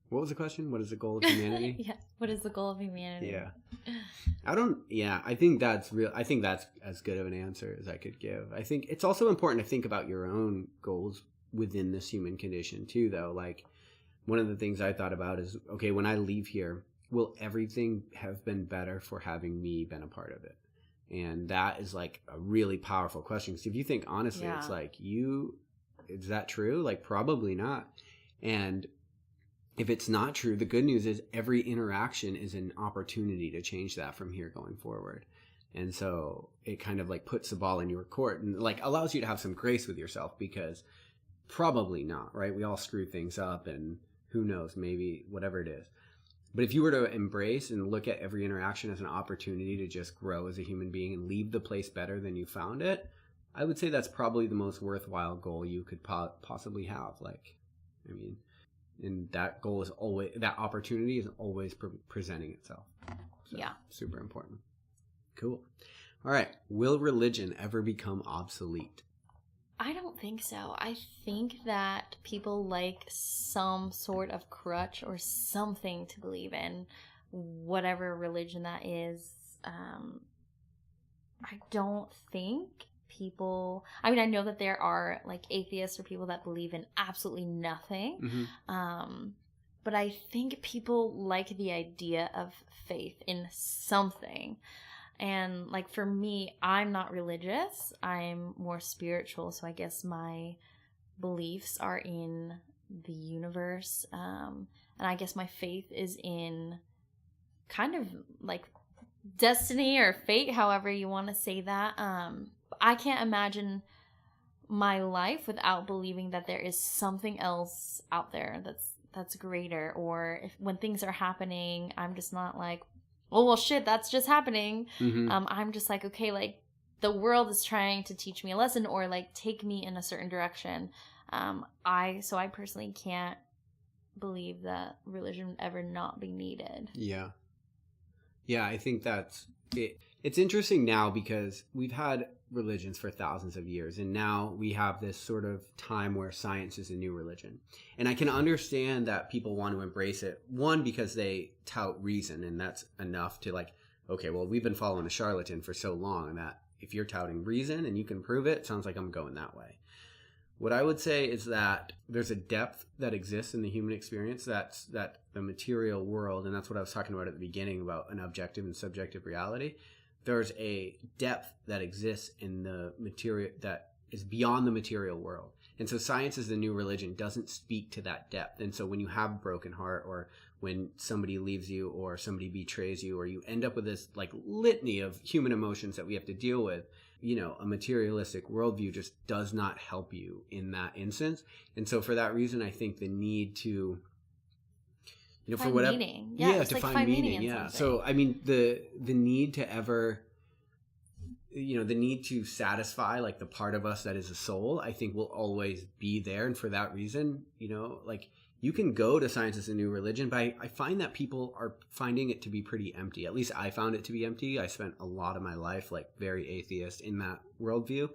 What was the question? What is the goal of humanity?
Yeah. What is the goal of humanity?
Yeah. I think that's real. I think that's as good of an answer as I could give. I think it's also important to think about your own goals within this human condition too, though. Like, one of the things I thought about is, okay, when I leave here, will everything have been better for having me been a part of it? And that is like a really powerful question. Because if you think honestly, it's like, is that true? Like, probably not. And if it's not true, the good news is every interaction is an opportunity to change that from here going forward. And so it kind of like puts the ball in your court and like allows you to have some grace with yourself, because probably not, right? We all screw things up, and who knows, maybe whatever it is. But if you were to embrace and look at every interaction as an opportunity to just grow as a human being and leave the place better than you found it, I would say that's probably the most worthwhile goal you could possibly have. Like, I mean, and that goal is always, that opportunity is always presenting itself. So, super important. Cool. All right. Will religion ever become obsolete?
I don't think so. I think that people like some sort of crutch or something to believe in, whatever religion that is. I don't think people, I mean, I know that there are like atheists or people that believe in absolutely nothing. Mm-hmm. But I think people like the idea of faith in something. And like for me, I'm not religious. I'm more spiritual. So I guess my beliefs are in the universe. And I guess my faith is in kind of like destiny or fate, however you want to say that. I can't imagine my life without believing that there is something else out there that's greater. Or if when things are happening, I'm just not like, oh, well, shit, that's just happening. Mm-hmm. I'm just like, okay, like the world is trying to teach me a lesson or like take me in a certain direction. I personally can't believe that religion would ever not be needed.
Yeah. Yeah, I think that's it. It's interesting now because we've had religions for thousands of years, and now we have this sort of time where science is a new religion. And I can understand that people want to embrace it, one, because they tout reason, and that's enough to like, okay, well, we've been following a charlatan for so long that if you're touting reason and you can prove it, sounds like I'm going that way. What I would say is that there's a depth that exists in the human experience that the material world, and that's what I was talking about at the beginning about an objective and subjective reality. There's a depth that exists in the material that is beyond the material world. And so science as the new religion doesn't speak to that depth. And so when you have a broken heart, or when somebody leaves you or somebody betrays you, or you end up with this like litany of human emotions that we have to deal with, you know, a materialistic worldview just does not help you in that instance. And so for that reason, I think the need to, you know,
find
for whatever,
meaning. To
find meaning. Yeah. So, I mean, the need to ever, the need to satisfy like the part of us that is a soul, I think will always be there. And for that reason, like you can go to science as a new religion, but I find that people are finding it to be pretty empty. At least I found it to be empty. I spent a lot of my life like very atheist in that worldview.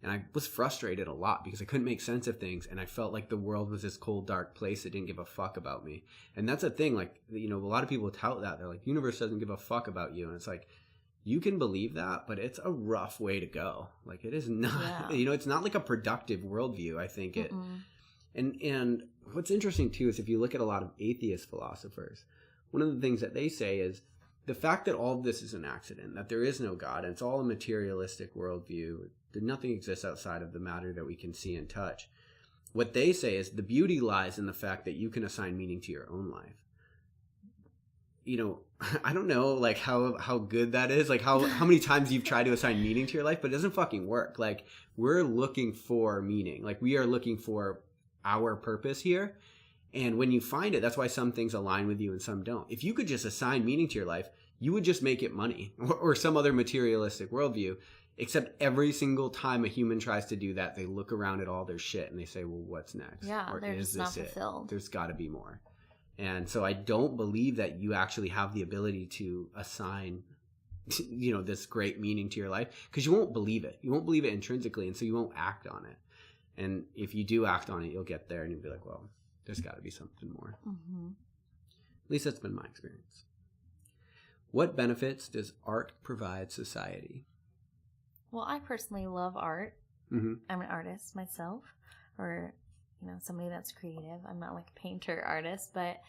And I was frustrated a lot because I couldn't make sense of things. And I felt like the world was this cold, dark place that didn't give a fuck about me. And that's a thing. Like, a lot of people tout that. They're like, the universe doesn't give a fuck about you. And it's like, you can believe that, but it's a rough way to go. Like, it is not, it's not like a productive worldview, I think it. And what's interesting too is if you look at a lot of atheist philosophers, one of the things that they say is the fact that all of this is an accident, that there is no God, and it's all a materialistic worldview, that nothing exists outside of the matter that we can see and touch. What they say is the beauty lies in the fact that you can assign meaning to your own life. I don't know like how good that is, like how many times you've tried to assign meaning to your life, but it doesn't fucking work. Like, we're looking for meaning. Like, we are looking for our purpose here. And when you find it, that's why some things align with you and some don't. If you could just assign meaning to your life, you would just make it money or some other materialistic worldview. Except every single time a human tries to do that, they look around at all their shit and they say, well, what's next?
Yeah,
or
they're
is
just not
this
fulfilled.
There's got to be more. And so I don't believe that you actually have the ability to assign, this great meaning to your life, because you won't believe it. You won't believe it intrinsically, and so you won't act on it. And if you do act on it, you'll get there and you'll be like, well, there's got to be something more.
Mm-hmm.
At least that's been my experience. What benefits does art provide society?
Well, I personally love art.
Mm-hmm.
I'm an artist myself, or somebody that's creative. I'm not like a painter artist, but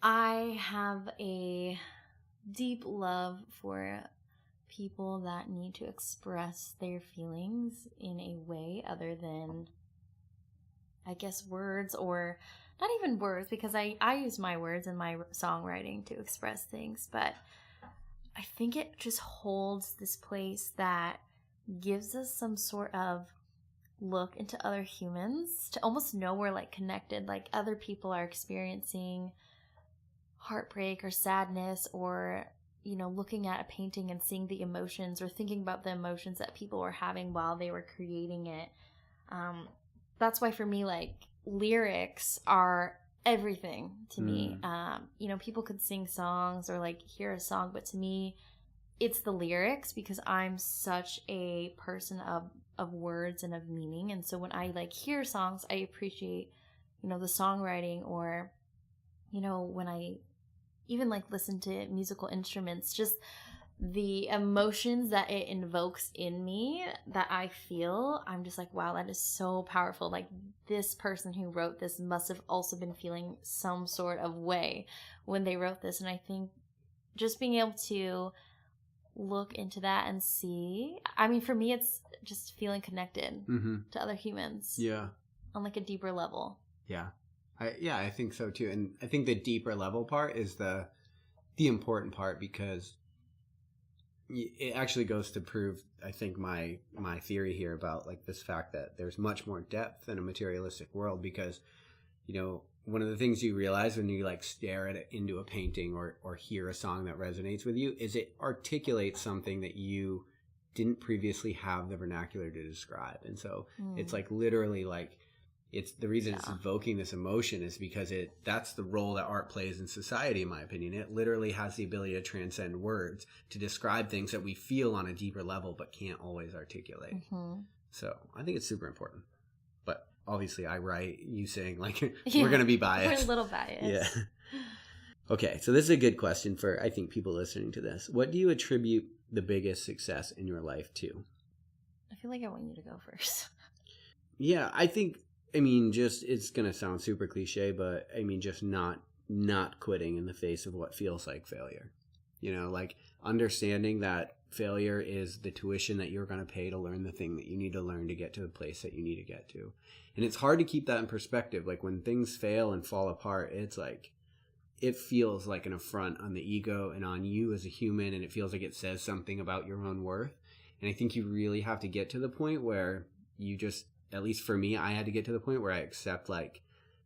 I have a deep love for people that need to express their feelings in a way other than, I guess, words, or not even words, because I use my words in my songwriting to express things, but I think it just holds this place that gives us some sort of look into other humans, to almost know we're like connected, like other people are experiencing heartbreak or sadness, or looking at a painting and seeing the emotions or thinking about the emotions that people were having while they were creating it. That's why for me, like, lyrics are everything to me. People could sing songs or like hear a song, but to me it's the lyrics, because I'm such a person of words and of meaning. And so when I like hear songs, I appreciate, the songwriting, or, when I even like listen to musical instruments, just the emotions that it invokes in me that I feel, I'm just like, wow, that is so powerful. Like, this person who wrote this must have also been feeling some sort of way when they wrote this. And I think just being able to look into that and see, I mean, for me, it's just feeling connected to other humans.
Yeah.
On like a deeper level.
Yeah. I think so too. And I think the deeper level part is the important part, because it actually goes to prove, I think, my theory here about like this fact that there's much more depth in a materialistic world, because, one of the things you realize when you like stare at it into a painting or hear a song that resonates with you is it articulates something that you didn't previously have the vernacular to describe. And so it's like literally like, it's the reason it's evoking this emotion is because that's the role that art plays in society, in my opinion. It literally has the ability to transcend words, to describe things that we feel on a deeper level but can't always articulate. So I think it's super important. But obviously I write, you saying like we're going to be biased.
We're a little biased.
Yeah. Okay, so this is a good question for, I think, people listening to this. What do you attribute the biggest success in your life to?
I feel like I want you to go first.
Yeah, I think, just, it's going to sound super cliche, but just not quitting in the face of what feels like failure. Like understanding that failure is the tuition that you're going to pay to learn the thing that you need to learn to get to the place that you need to get to. And it's hard to keep that in perspective. Like when things fail and fall apart, it's like, it feels like an affront on the ego and on you as a human, and it feels like it says something about your own worth. And I think you really have to get to the point where you just, at least for me, I had to get to the point where I accept like,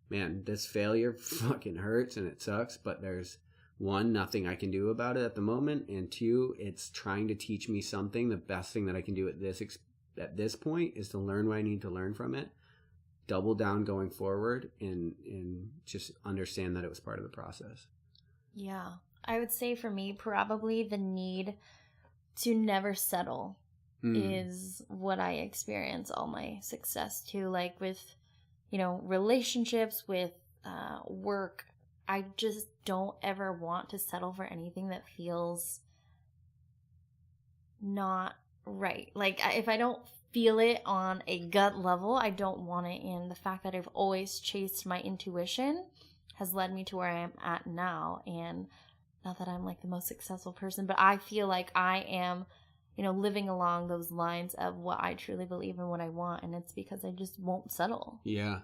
man, this failure fucking hurts and it sucks, but there's one, nothing I can do about it at the moment, and two, it's trying to teach me something. The best thing that I can do at this point is to learn what I need to learn from it, double down going forward, and just understand that it was part of the process.
Yeah. I would say for me, probably the need to never settle is what I experience all my success to, like with, relationships, with work. I just don't ever want to settle for anything that feels not right. Like if I don't feel it on a gut level, I don't want it. And the fact that I've always chased my intuition has led me to where I am at now. And not that I'm like the most successful person, but I feel like I am, living along those lines of what I truly believe in, what I want. And it's because I just won't settle.
Yeah.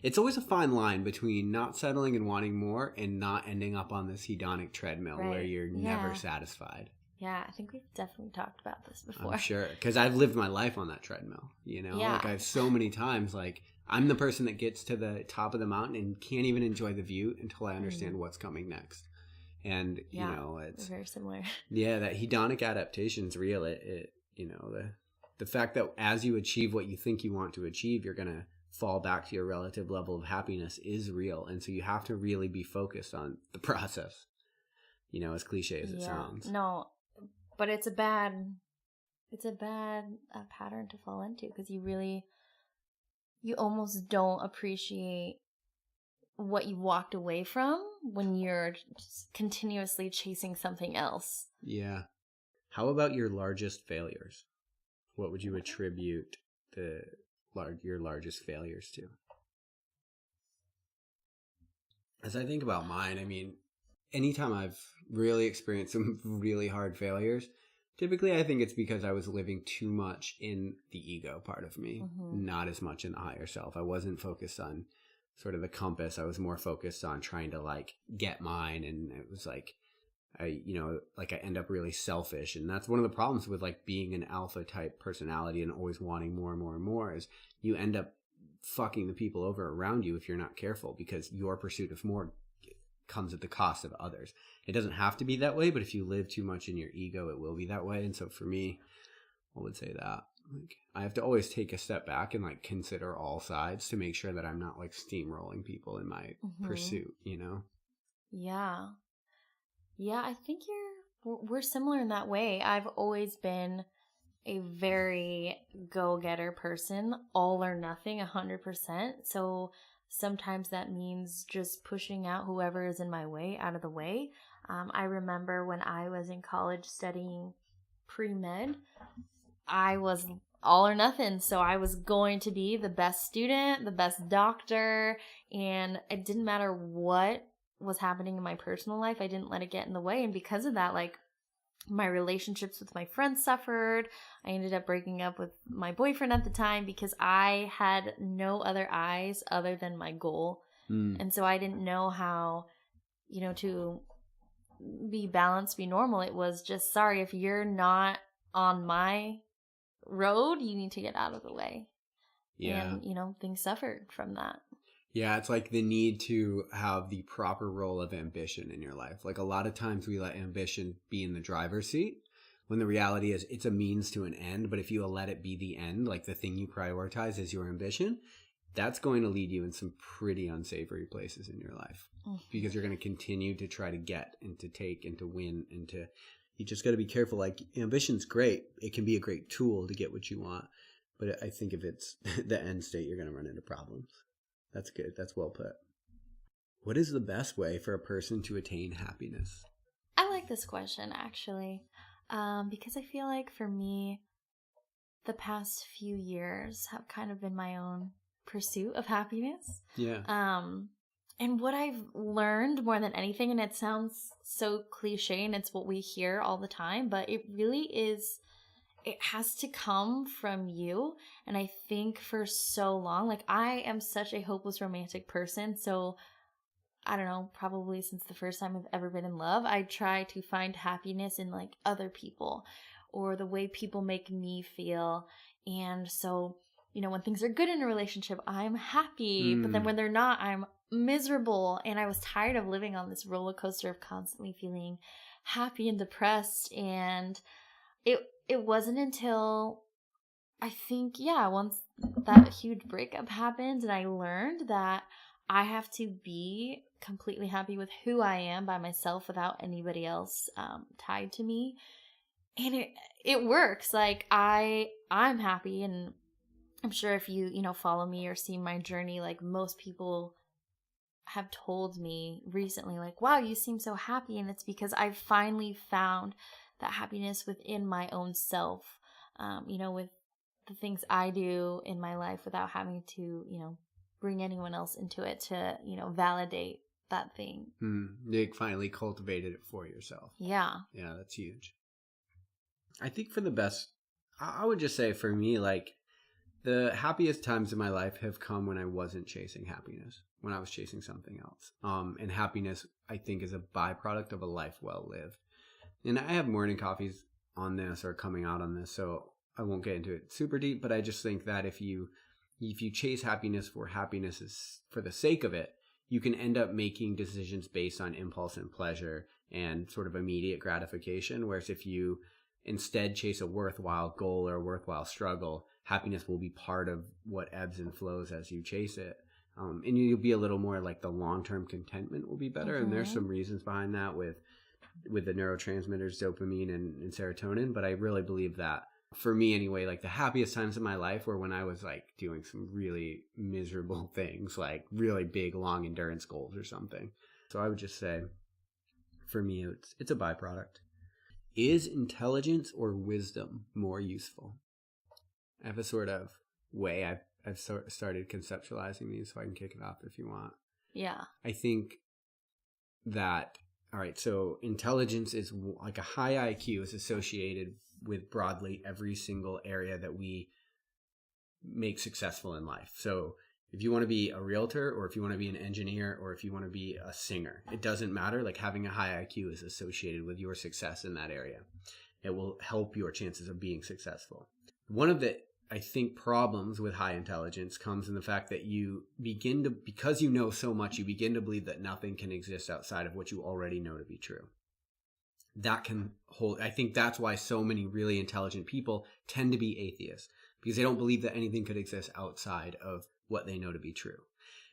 It's always a fine line between not settling and wanting more and not ending up on this hedonic treadmill where you're never satisfied.
Yeah, I think we've definitely talked about this before.
I'm sure, because I've lived my life on that treadmill,
Yeah.
Like I've so many times, like I'm the person that gets to the top of the mountain and can't even enjoy the view until I understand what's coming next. And, it's
very similar.
Yeah, that hedonic adaptation's real. The fact that as you achieve what you think you want to achieve, you're going to fall back to your relative level of happiness is real. And so you have to really be focused on the process, as cliche as it sounds.
No, but it's a bad pattern to fall into, because you almost don't appreciate what you walked away from when you're just continuously chasing something else.
Yeah. How about your largest failures? What would you attribute your largest failures to? As I think about mine, I mean, anytime I've really experienced some really hard failures, typically I think it's because I was living too much in the ego part of me, not as much in the higher self. I wasn't focused on sort of the compass. I was more focused on trying to like get mine, and it was like I end up really selfish. And that's one of the problems with like being an alpha type personality and always wanting more and more and more, is you end up fucking the people over around you if you're not careful, because your pursuit of more comes at the cost of others. It doesn't have to be that way, but if you live too much in your ego, it will be that way. And so for me, I would say that like I have to always take a step back and like consider all sides to make sure that I'm not like steamrolling people in my pursuit,
Yeah. Yeah, I think we're similar in that way. I've always been a very go-getter person, all or nothing, 100%. So sometimes that means just pushing out whoever is in my way out of the way. I remember when I was in college studying pre-med, I was all or nothing. So I was going to be the best student, the best doctor, and it didn't matter what was happening in my personal life. I didn't let it get in the way. And because of that, like, my relationships with my friends suffered. I ended up breaking up with my boyfriend at the time because I had no other eyes other than my goal. And so I didn't know how, to be balanced, be normal. It was just, sorry, if you're not on my road, you need to get out of the way.
Yeah.
And, things suffered from that.
Yeah, it's like the need to have the proper role of ambition in your life. Like a lot of times we let ambition be in the driver's seat when the reality is it's a means to an end. But if you let it be the end, like the thing you prioritize is your ambition, that's going to lead you in some pretty unsavory places in your life because you're going to continue to try to get and to take and to win and to, you just got to be careful. Like ambition's great. It can be a great tool to get what you want. But I think if it's the end state, you're going to run into problems. That's good. That's well put. What is the best way for a person to attain happiness?
I like this question, actually, because I feel like for me, the past few years have kind of been my own pursuit of happiness.
Yeah.
And what I've learned more than anything, and it sounds so cliche and it's what we hear all the time, but it really is, it has to come from you. And I think for so long, like I am such a hopeless romantic person. So I don't know, probably since the first time I've ever been in love, I try to find happiness in like other people or the way people make me feel. And so, when things are good in a relationship, I'm happy. But then when they're not, I'm miserable, and I was tired of living on this roller coaster of constantly feeling happy and depressed. And it wasn't until I think, once that huge breakup happened and I learned that I have to be completely happy with who I am by myself without anybody else tied to me. And it works. Like I'm happy, and I'm sure if you follow me or see my journey, like most people have told me recently, like, wow, you seem so happy. And it's because I've finally found that happiness within my own self, with the things I do in my life without having to, bring anyone else into it to, validate that thing.
You finally cultivated it for yourself.
Yeah.
Yeah, that's huge. I think for the best, I would just say for me, like, the happiest times in my life have come when I wasn't chasing happiness, when I was chasing something else. And happiness, I think, is a byproduct of a life well lived. And I have morning coffees on this or coming out on this, so I won't get into it super deep, but I just think that if you chase happiness for happiness is for the sake of it, you can end up making decisions based on impulse and pleasure and sort of immediate gratification. Whereas if you instead chase a worthwhile goal or a worthwhile struggle, happiness will be part of what ebbs and flows as you chase it. And you'll be a little more like the long-term contentment will be better. And there's some reasons behind that with the neurotransmitters, dopamine and serotonin. But I really believe that for me anyway, like the happiest times in my life were when I was like doing some really miserable things, like really big, long endurance goals or something. So I would just say for me, it's a byproduct. Is intelligence or wisdom more useful? I have a sort of way I've started conceptualizing these, so I can kick it off if you want.
Yeah.
I think that, all right, so intelligence is like a high IQ is associated with broadly every single area that we make successful in life. So if you want to be a realtor, or if you want to be an engineer, or if you want to be a singer, it doesn't matter. Like having a high IQ is associated with your success in that area. It will help your chances of being successful. One of the, I think, problems with high intelligence comes in the fact that you begin to, because you know so much, you begin to believe that nothing can exist outside of what you already know to be true. That can hold, I think that's why so many really intelligent people tend to be atheists, because they don't believe that anything could exist outside of what they know to be true.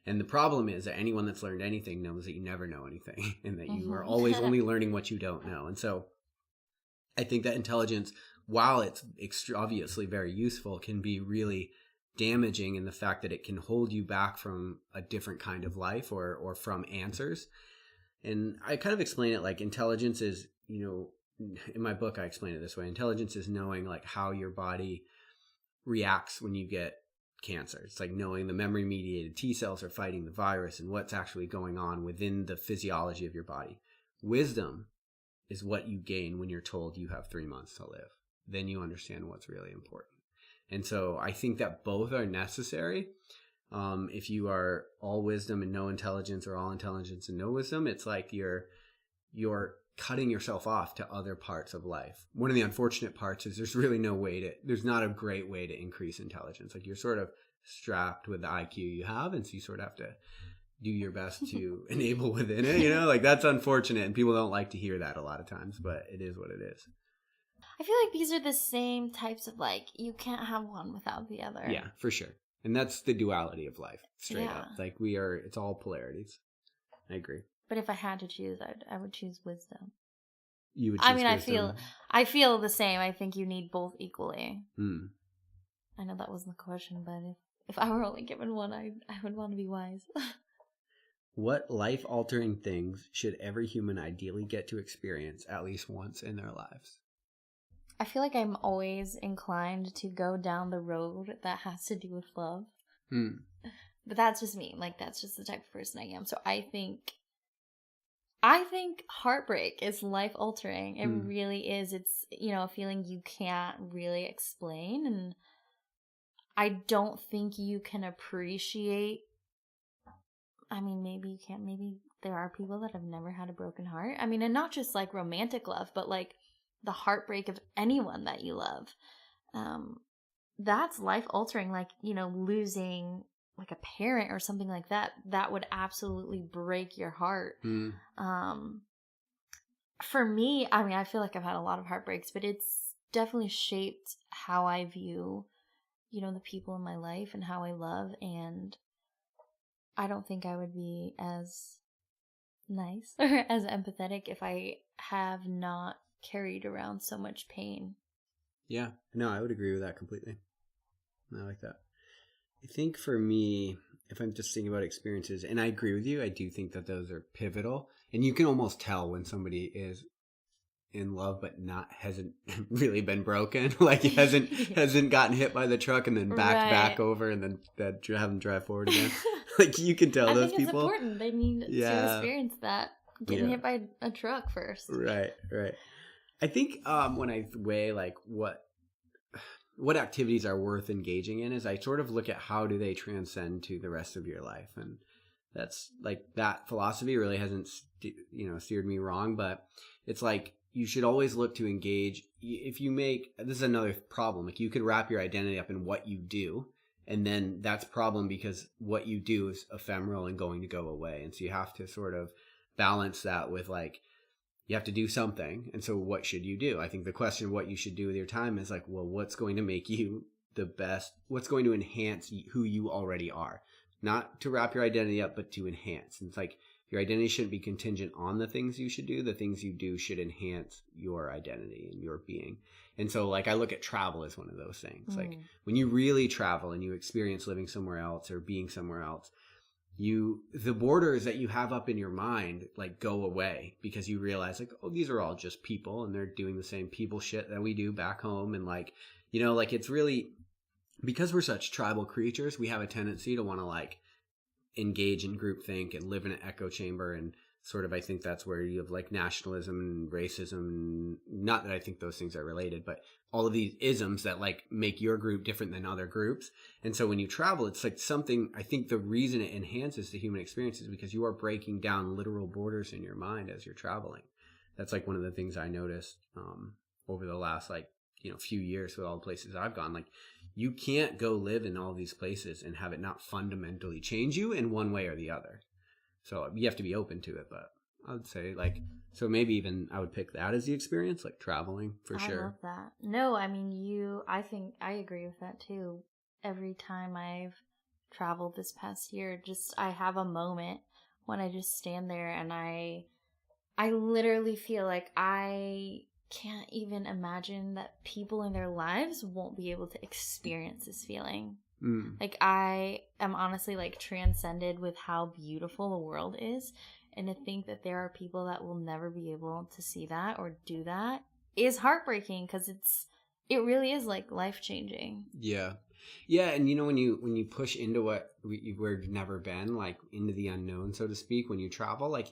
And the problem is that anyone that's learned anything knows that you never know anything, and that you are always only learning what you don't know. And so I think that intelligence, while it's obviously very useful, can be really damaging in the fact that it can hold you back from a different kind of life or from answers. And I kind of explain it like intelligence is, in my book I explain it this way. Intelligence is knowing like how your body reacts when you get cancer. It's like knowing the memory mediated T cells are fighting the virus and what's actually going on within the physiology of your body. Wisdom is what you gain when you're told you have 3 months to live. Then you understand what's really important. And so I think that both are necessary. If you are all wisdom and no intelligence, or all intelligence and no wisdom, it's like you're cutting yourself off to other parts of life. One of the unfortunate parts is there's really there's not a great way to increase intelligence. Like you're sort of strapped with the IQ you have, and so you sort of have to do your best to enable within it, like that's unfortunate, and people don't like to hear that a lot of times, but it is what it is.
I feel like these are the same types of like, you can't have one without the other.
Yeah, for sure. And that's the duality of life, straight up. Like it's all polarities. I agree.
But if I had to choose, I would choose wisdom.
You would choose wisdom.
I feel the same. I think you need both equally.
I
know that wasn't the question, but if I were only given one, I would want to be wise.
What life-altering things should every human ideally get to experience at least once in their lives?
I feel like I'm always inclined to go down the road that has to do with love. But that's just me. Like, that's just the type of person I am. So I think heartbreak is life-altering. It really is. It's, a feeling you can't really explain. And I don't think you can appreciate. I mean, maybe you can't. Maybe there are people that have never had a broken heart. I mean, and not just like romantic love, but like the heartbreak of anyone that you love. That's life altering. Like, losing like a parent or something like that, that would absolutely break your heart. For me, I mean, I feel like I've had a lot of heartbreaks, but it's definitely shaped how I view, you know, the people in my life and how I love. And I don't think I would be as nice or as empathetic if I have not carried around so much pain.
Yeah. No, I would agree with that completely. I like that. I think for me, if I'm just thinking about experiences, and I agree with you, I do think that those are pivotal. And you can almost tell when somebody is in love but hasn't really been broken, like hasn't gotten hit by the truck and then back over and then have them drive forward again. Like you can tell those people.
It's important. They need to experience that getting hit by a truck first.
Right. I think when I weigh like what activities are worth engaging in, is I sort of look at how do they transcend to the rest of your life, and that's like that philosophy really hasn't steered me wrong, but it's like you should always look to engage. If you make, this is another problem, like you could wrap your identity up in what you do, and then that's a problem because what you do is ephemeral and going to go away, and so you have to sort of balance that with like, you have to do something. And so what should you do? I think the question of what you should do with your time is like, well, what's going to make you the best? What's going to enhance who you already are? Not to wrap your identity up, but to enhance. And it's like your identity shouldn't be contingent on the things you should do. The things you do should enhance your identity and your being. And so like I look at travel as one of those things. Like when you really travel and you experience living somewhere else or being somewhere else, the borders that you have up in your mind like go away because you realize like, oh, these are all just people and they're doing the same people shit that we do back home. And like, you know, like it's really, because we're such tribal creatures, we have a tendency to want to like engage in groupthink and live in an echo chamber. And sort of, I think that's where you have like nationalism and racism. Not that I think those things are related, but all of these isms that like make your group different than other groups. And so when you travel, it's like something, I think the reason it enhances the human experience is because you are breaking down literal borders in your mind as you're traveling. That's like one of the things I noticed over the last like, you know, few years with all the places I've gone. Like you can't go live in all these places and have it not fundamentally change you in one way or the other. So you have to be open to it, but I would say like, so maybe even I would pick that as the experience, like traveling for sure.
I love that. No, I mean, I think I agree with that too. Every time I've traveled this past year, just I have a moment when I just stand there and I literally feel like I can't even imagine that people in their lives won't be able to experience this feeling. Like I am honestly like transcended with how beautiful the world is, and to think that there are people that will never be able to see that or do that is heartbreaking, because it really is like life changing.
Yeah, and you know when you push into what we've never been, like into the unknown, so to speak, when you travel, like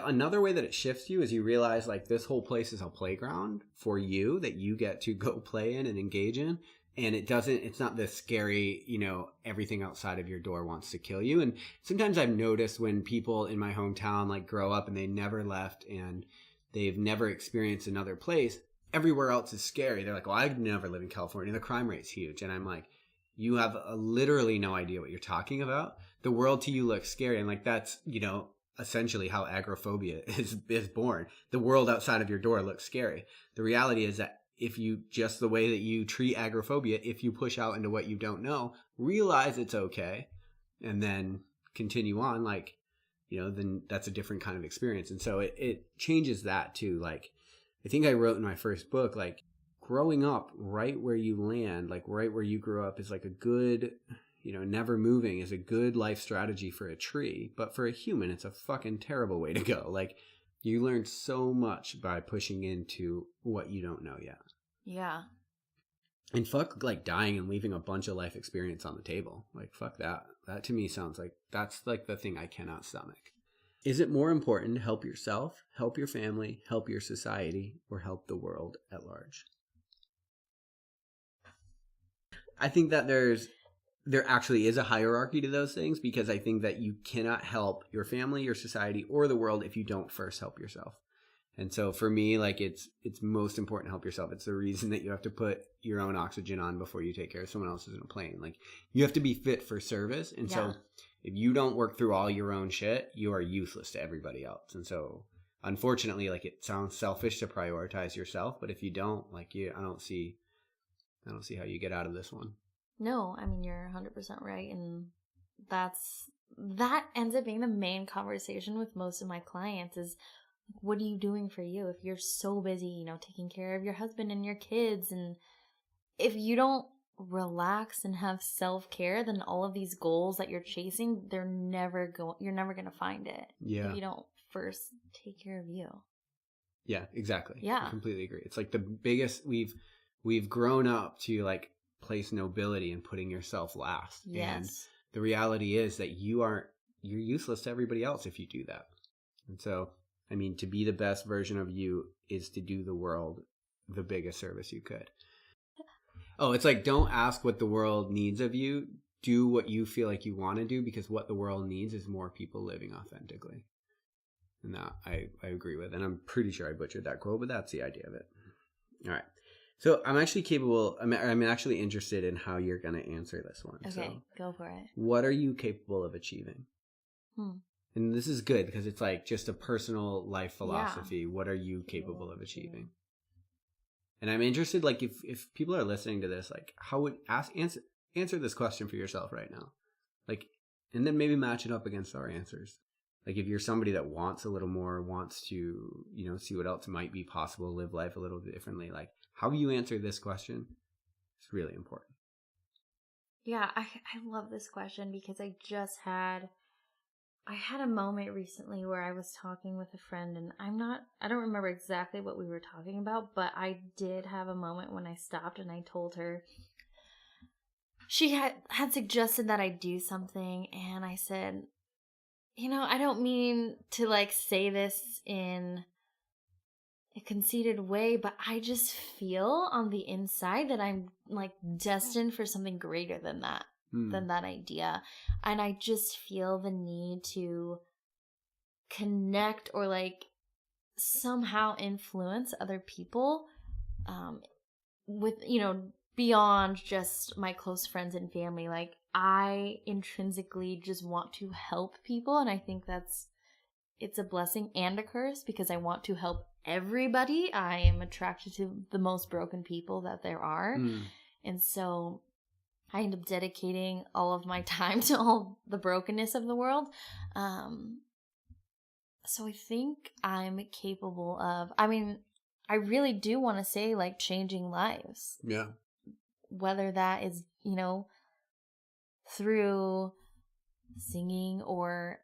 another way that it shifts you is you realize like this whole place is a playground for you that you get to go play in and engage in. And it's not this scary, you know, everything outside of your door wants to kill you. And sometimes I've noticed when people in my hometown like grow up and they never left and they've never experienced another place, everywhere else is scary. They're like, well, I'd never live in California. The crime rate's huge. And I'm like, you have literally no idea what you're talking about. The world to you looks scary. And like, that's, you know, essentially how agoraphobia is born. The world outside of your door looks scary. The reality is that if you, just the way that you treat agoraphobia, if you push out into what you don't know, realize it's okay, and then continue on, like, you know, then that's a different kind of experience. And so it changes that too. Like, I think I wrote in my first book, like, growing up right where you land, like right where you grew up is like a good, you know, never moving is a good life strategy for a tree. But for a human, it's a fucking terrible way to go. Like, you learn so much by pushing into what you don't know yet.
Yeah.
And fuck like dying and leaving a bunch of life experience on the table. Like fuck that. That to me sounds like that's like the thing I cannot stomach. Is it more important to help yourself, help your family, help your society, or help the world at large? I think that there actually is a hierarchy to those things, because I think that you cannot help your family, your society, or the world if you don't first help yourself. And so for me, like it's most important to help yourself. It's the reason that you have to put your own oxygen on before you take care of someone else's in a plane. Like you have to be fit for service. And so if you don't work through all your own shit, you are useless to everybody else. And so unfortunately, like it sounds selfish to prioritize yourself, but if you don't, like I don't see how you get out of this one.
No, I mean, you're 100% right. And that ends up being the main conversation with most of my clients is, what are you doing for you? If you're so busy, taking care of your husband and your kids, and if you don't relax and have self-care, then all of these goals that you're chasing, you're never going to find it.
Yeah.
If you don't first take care of you.
Yeah, exactly.
Yeah.
I completely agree. It's like the biggest, we've grown up to like place nobility in putting yourself last.
Yes.
And the reality is that you're useless to everybody else if you do that. And so, I mean, to be the best version of you is to do the world the biggest service you could. Oh, it's like, don't ask what the world needs of you. Do what you feel like you want to do, because what the world needs is more people living authentically. And that I agree with. And I'm pretty sure I butchered that quote, but that's the idea of it. All right. So I'm actually interested in how you're going to answer this one.
Okay,
so,
go for it.
What are you capable of achieving? And this is good because it's like just a personal life philosophy. Yeah. What are you capable of achieving? And I'm interested, like, if people are listening to this, like, how would answer this question for yourself right now, like, and then maybe match it up against our answers. Like, if you're somebody that wants a little more, wants to, see what else might be possible, live life a little bit differently, like, how you answer this question is really important.
Yeah, I love this question because I had a moment recently where I was talking with a friend, and I don't remember exactly what we were talking about, but I did have a moment when I stopped and I told her, she had suggested that I do something, and I said, I don't mean to like say this in a conceited way, but I just feel on the inside that I'm like destined for something greater than that. Than that idea. And I just feel the need to connect or like somehow influence other people with, beyond just my close friends and family. Like I intrinsically just want to help people, and I think it's a blessing and a curse because I want to help everybody. I am attracted to the most broken people that there are. And so I end up dedicating all of my time to all the brokenness of the world. So I think I'm capable of, I really do want to say like changing lives.
Yeah.
Whether that is, through singing or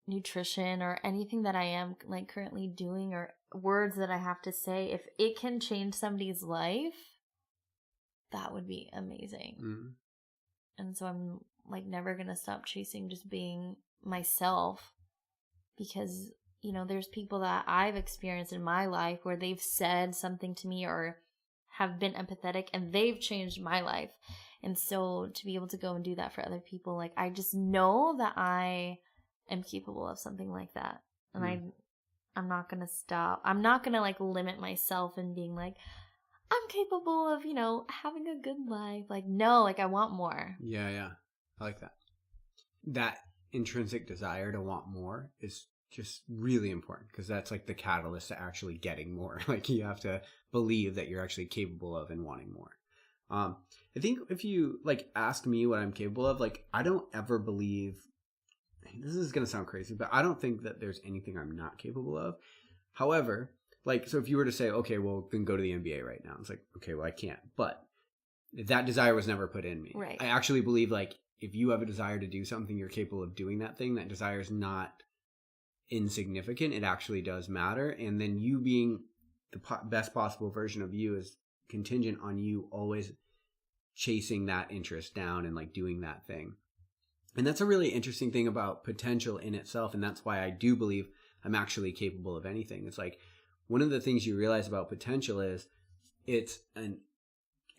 nutrition or anything that I am like currently doing or words that I have to say, if it can change somebody's life, that would be amazing. And so I'm like never going to stop chasing just being myself because, there's people that I've experienced in my life where they've said something to me or have been empathetic and they've changed my life. And so to be able to go and do that for other people, like I just know that I am capable of something like that. And I'm not going to stop. I'm not going to like limit myself and being like, I'm capable of, having a good life. Like, no, like I want more.
Yeah. I like that. That intrinsic desire to want more is just really important because that's like the catalyst to actually getting more. Like you have to believe that you're actually capable of and wanting more. I think if you like ask me what I'm capable of, like I don't ever believe, this is going to sound crazy, but I don't think that there's anything I'm not capable of. However, like, so if you were to say, okay, well, then go to the NBA right now. It's like, okay, well, I can't. But that desire was never put in me.
Right.
I actually believe, like, if you have a desire to do something, you're capable of doing that thing. That desire is not insignificant. It actually does matter. And then you being the best possible version of you is contingent on you always chasing that interest down and, like, doing that thing. And that's a really interesting thing about potential in itself. And that's why I do believe I'm actually capable of anything. It's like, one of the things you realize about potential is it's an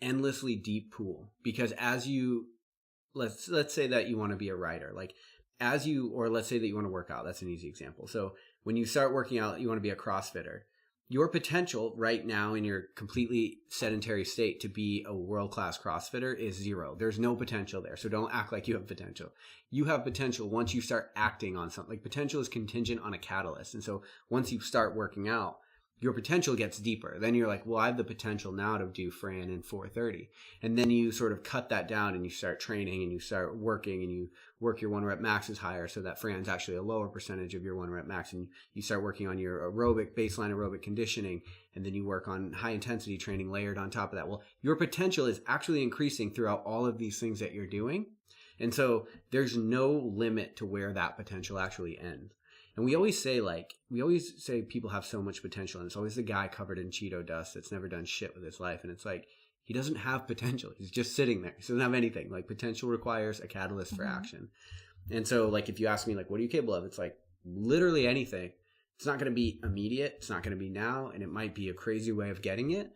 endlessly deep pool because as you, let's say that you want to be a writer, like or let's say that you want to work out. That's an easy example. So when you start working out, you want to be a CrossFitter. your potential right now in your completely sedentary state to be a world-class CrossFitter is 0. There's no potential there. So don't act like you have potential. You have potential once you start acting on something. Like, potential is contingent on a catalyst. And so once you start working out, your potential gets deeper. Then you're like, well, I have the potential now to do Fran in 4:30. And then you sort of cut that down and you start training and you start working and you work your 1 rep maxes higher so that Fran's actually a lower percentage of your 1 rep max. And you start working on your baseline aerobic conditioning. And then you work on high intensity training layered on top of that. Well, your potential is actually increasing throughout all of these things that you're doing. And so there's no limit to where that potential actually ends. And we always say people have so much potential, and it's always the guy covered in Cheeto dust that's never done shit with his life. And it's like, he doesn't have potential. He's just sitting there. He doesn't have anything. Like, potential requires a catalyst for action. And so, like, if you ask me, like, what are you capable of? It's like, literally anything. It's not going to be immediate. It's not going to be now. And it might be a crazy way of getting it.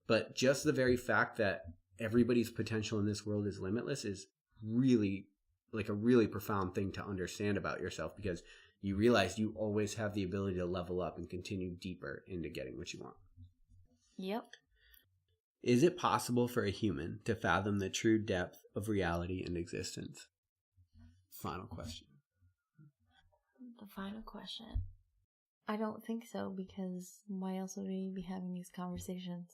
But just the very fact that everybody's potential in this world is limitless is really, like, a really profound thing to understand about yourself, because you realize you always have the ability to level up and continue deeper into getting what you want.
Yep.
Is it possible for a human to fathom the true depth of reality and existence? Final question.
The final question. I don't think so, because why else would we be having these conversations?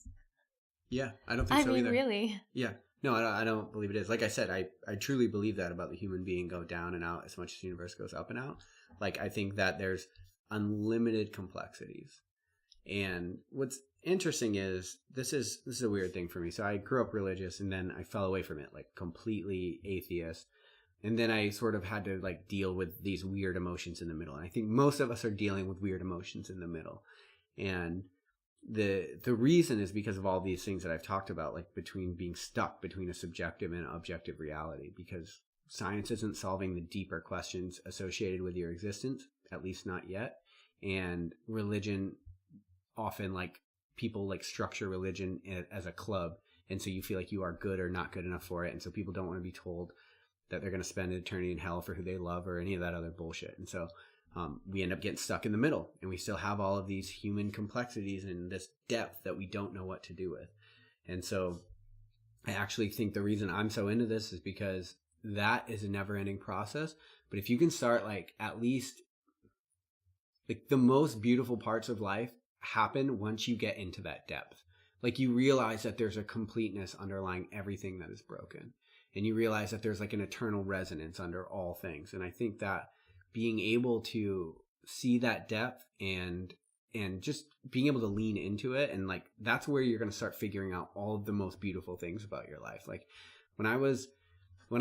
Yeah, I don't think so either.
Really?
Yeah. No, I don't believe it is. Like I said, I truly believe that about the human being go down and out as much as the universe goes up and out. Like, I think that there's unlimited complexities. And what's interesting is, this is a weird thing for me. So I grew up religious, and then I fell away from it, like completely atheist. And then I sort of had to, like, deal with these weird emotions in the middle. And I think most of us are dealing with weird emotions in the middle. And the reason is because of all these things that I've talked about, like between being stuck between a subjective and objective reality, because science isn't solving the deeper questions associated with your existence, at least not yet. And religion, often, like, people like structure religion as a club, and so you feel like you are good or not good enough for it, and so people don't want to be told that they're going to spend an eternity in hell for who they love or any of that other bullshit. And so we end up getting stuck in the middle, and we still have all of these human complexities and this depth that we don't know what to do with. And so I actually think the reason I'm so into this is because that is a never-ending process. But if you can start, like, at least, like, the most beautiful parts of life happen once you get into that depth. Like, you realize that there's a completeness underlying everything that is broken. And you realize that there's, like, an eternal resonance under all things. And I think that being able to see that depth and just being able to lean into it, and, like, that's where you're going to start figuring out all of the most beautiful things about your life. Like, when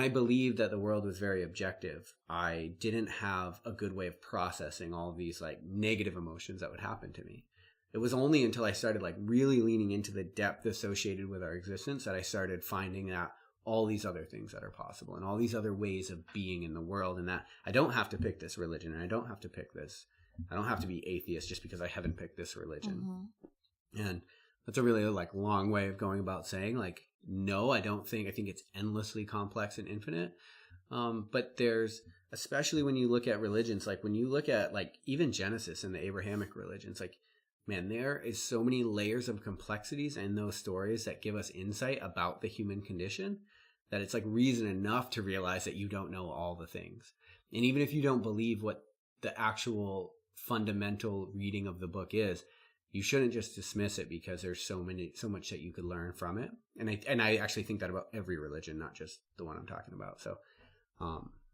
I believed that the world was very objective, I didn't have a good way of processing all of these, like, negative emotions that would happen to me. It was only until I started, like, really leaning into the depth associated with our existence that I started finding that all these other things that are possible and all these other ways of being in the world, and that I don't have to pick this religion, and I don't have to pick this. I don't have to be atheist just because I haven't picked this religion. Mm-hmm. And that's a really, like, long way of going about saying, like, no, I think it's endlessly complex and infinite. But there's, especially when you look at religions, like when you look at, like, even Genesis and the Abrahamic religions, like, man, there is so many layers of complexities in those stories that give us insight about the human condition that it's, like, reason enough to realize that you don't know all the things. And even if you don't believe what the actual fundamental reading of the book is, you shouldn't just dismiss it, because there's so much that you could learn from it. And I actually think that about every religion, not just the one I'm talking about. So,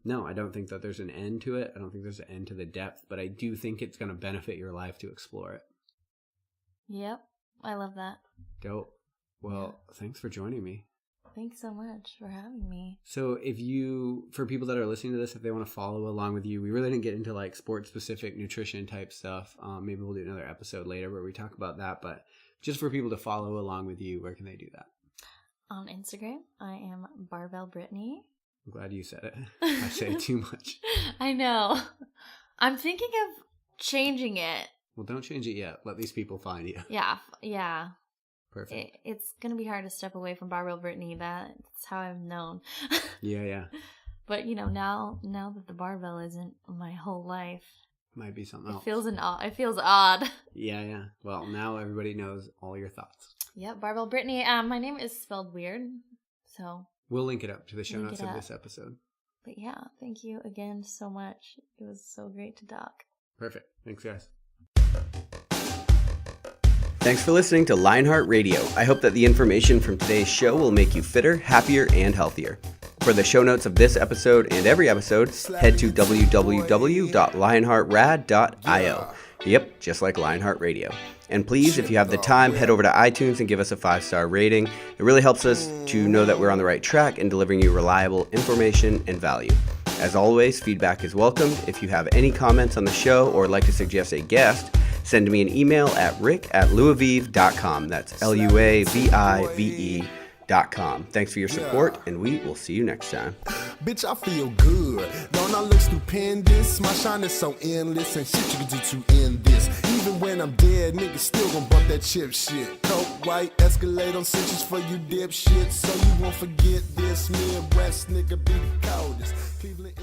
no, I don't think that there's an end to it. I don't think there's an end to the depth, but I do think it's going to benefit your life to explore it.
Yep. I love that.
Dope. Well, Thanks for joining me.
Thanks so much for having me.
So for people that are listening to this, if they want to follow along with you, we really didn't get into, like, sports specific nutrition type stuff. Maybe we'll do another episode later where we talk about that, but just for people to follow along with you, where can they do that?
On Instagram, I am Barbell Brittanee.
I'm glad you said it. I say it too much.
I know. I'm thinking of changing it.
Well, don't change it yet. Let these people find you.
Yeah.
Perfect.
It's going to be hard to step away from Barbell Brittanee. That's how I'm known.
Yeah.
But, now that the barbell isn't my whole life.
might be something else.
It feels odd.
Yeah. Well, now everybody knows all your thoughts.
Yep, Barbell Brittanee. My name is spelled weird, so
we'll link it up to the show notes of this episode.
But yeah, thank you again so much. It was so great to talk.
Perfect. Thanks, guys. Thanks for listening to Lionheart Radio. I hope that the information from today's show will make you fitter, happier, and healthier. For the show notes of this episode and every episode, head to www.lionheartrad.io. Yep, just like Lionheart Radio. And please, if you have the time, head over to iTunes and give us a 5-star rating. It really helps us to know that we're on the right track in delivering you reliable information and value. As always, feedback is welcomed. If you have any comments on the show or like to suggest a guest, send me an email at rick@luavive.com. That's LUAVIVE.com. Thanks for your support, and we will see you next time.
Bitch, I feel good. Don't I look stupendous? My shine is so endless, and shit you can do to end this. Even when I'm dead, niggas still gon' bump that chip shit. Coke, white, Escalade on cinches for you dipshit. So you won't forget this. Midwest nigga be the coldest. Cleveland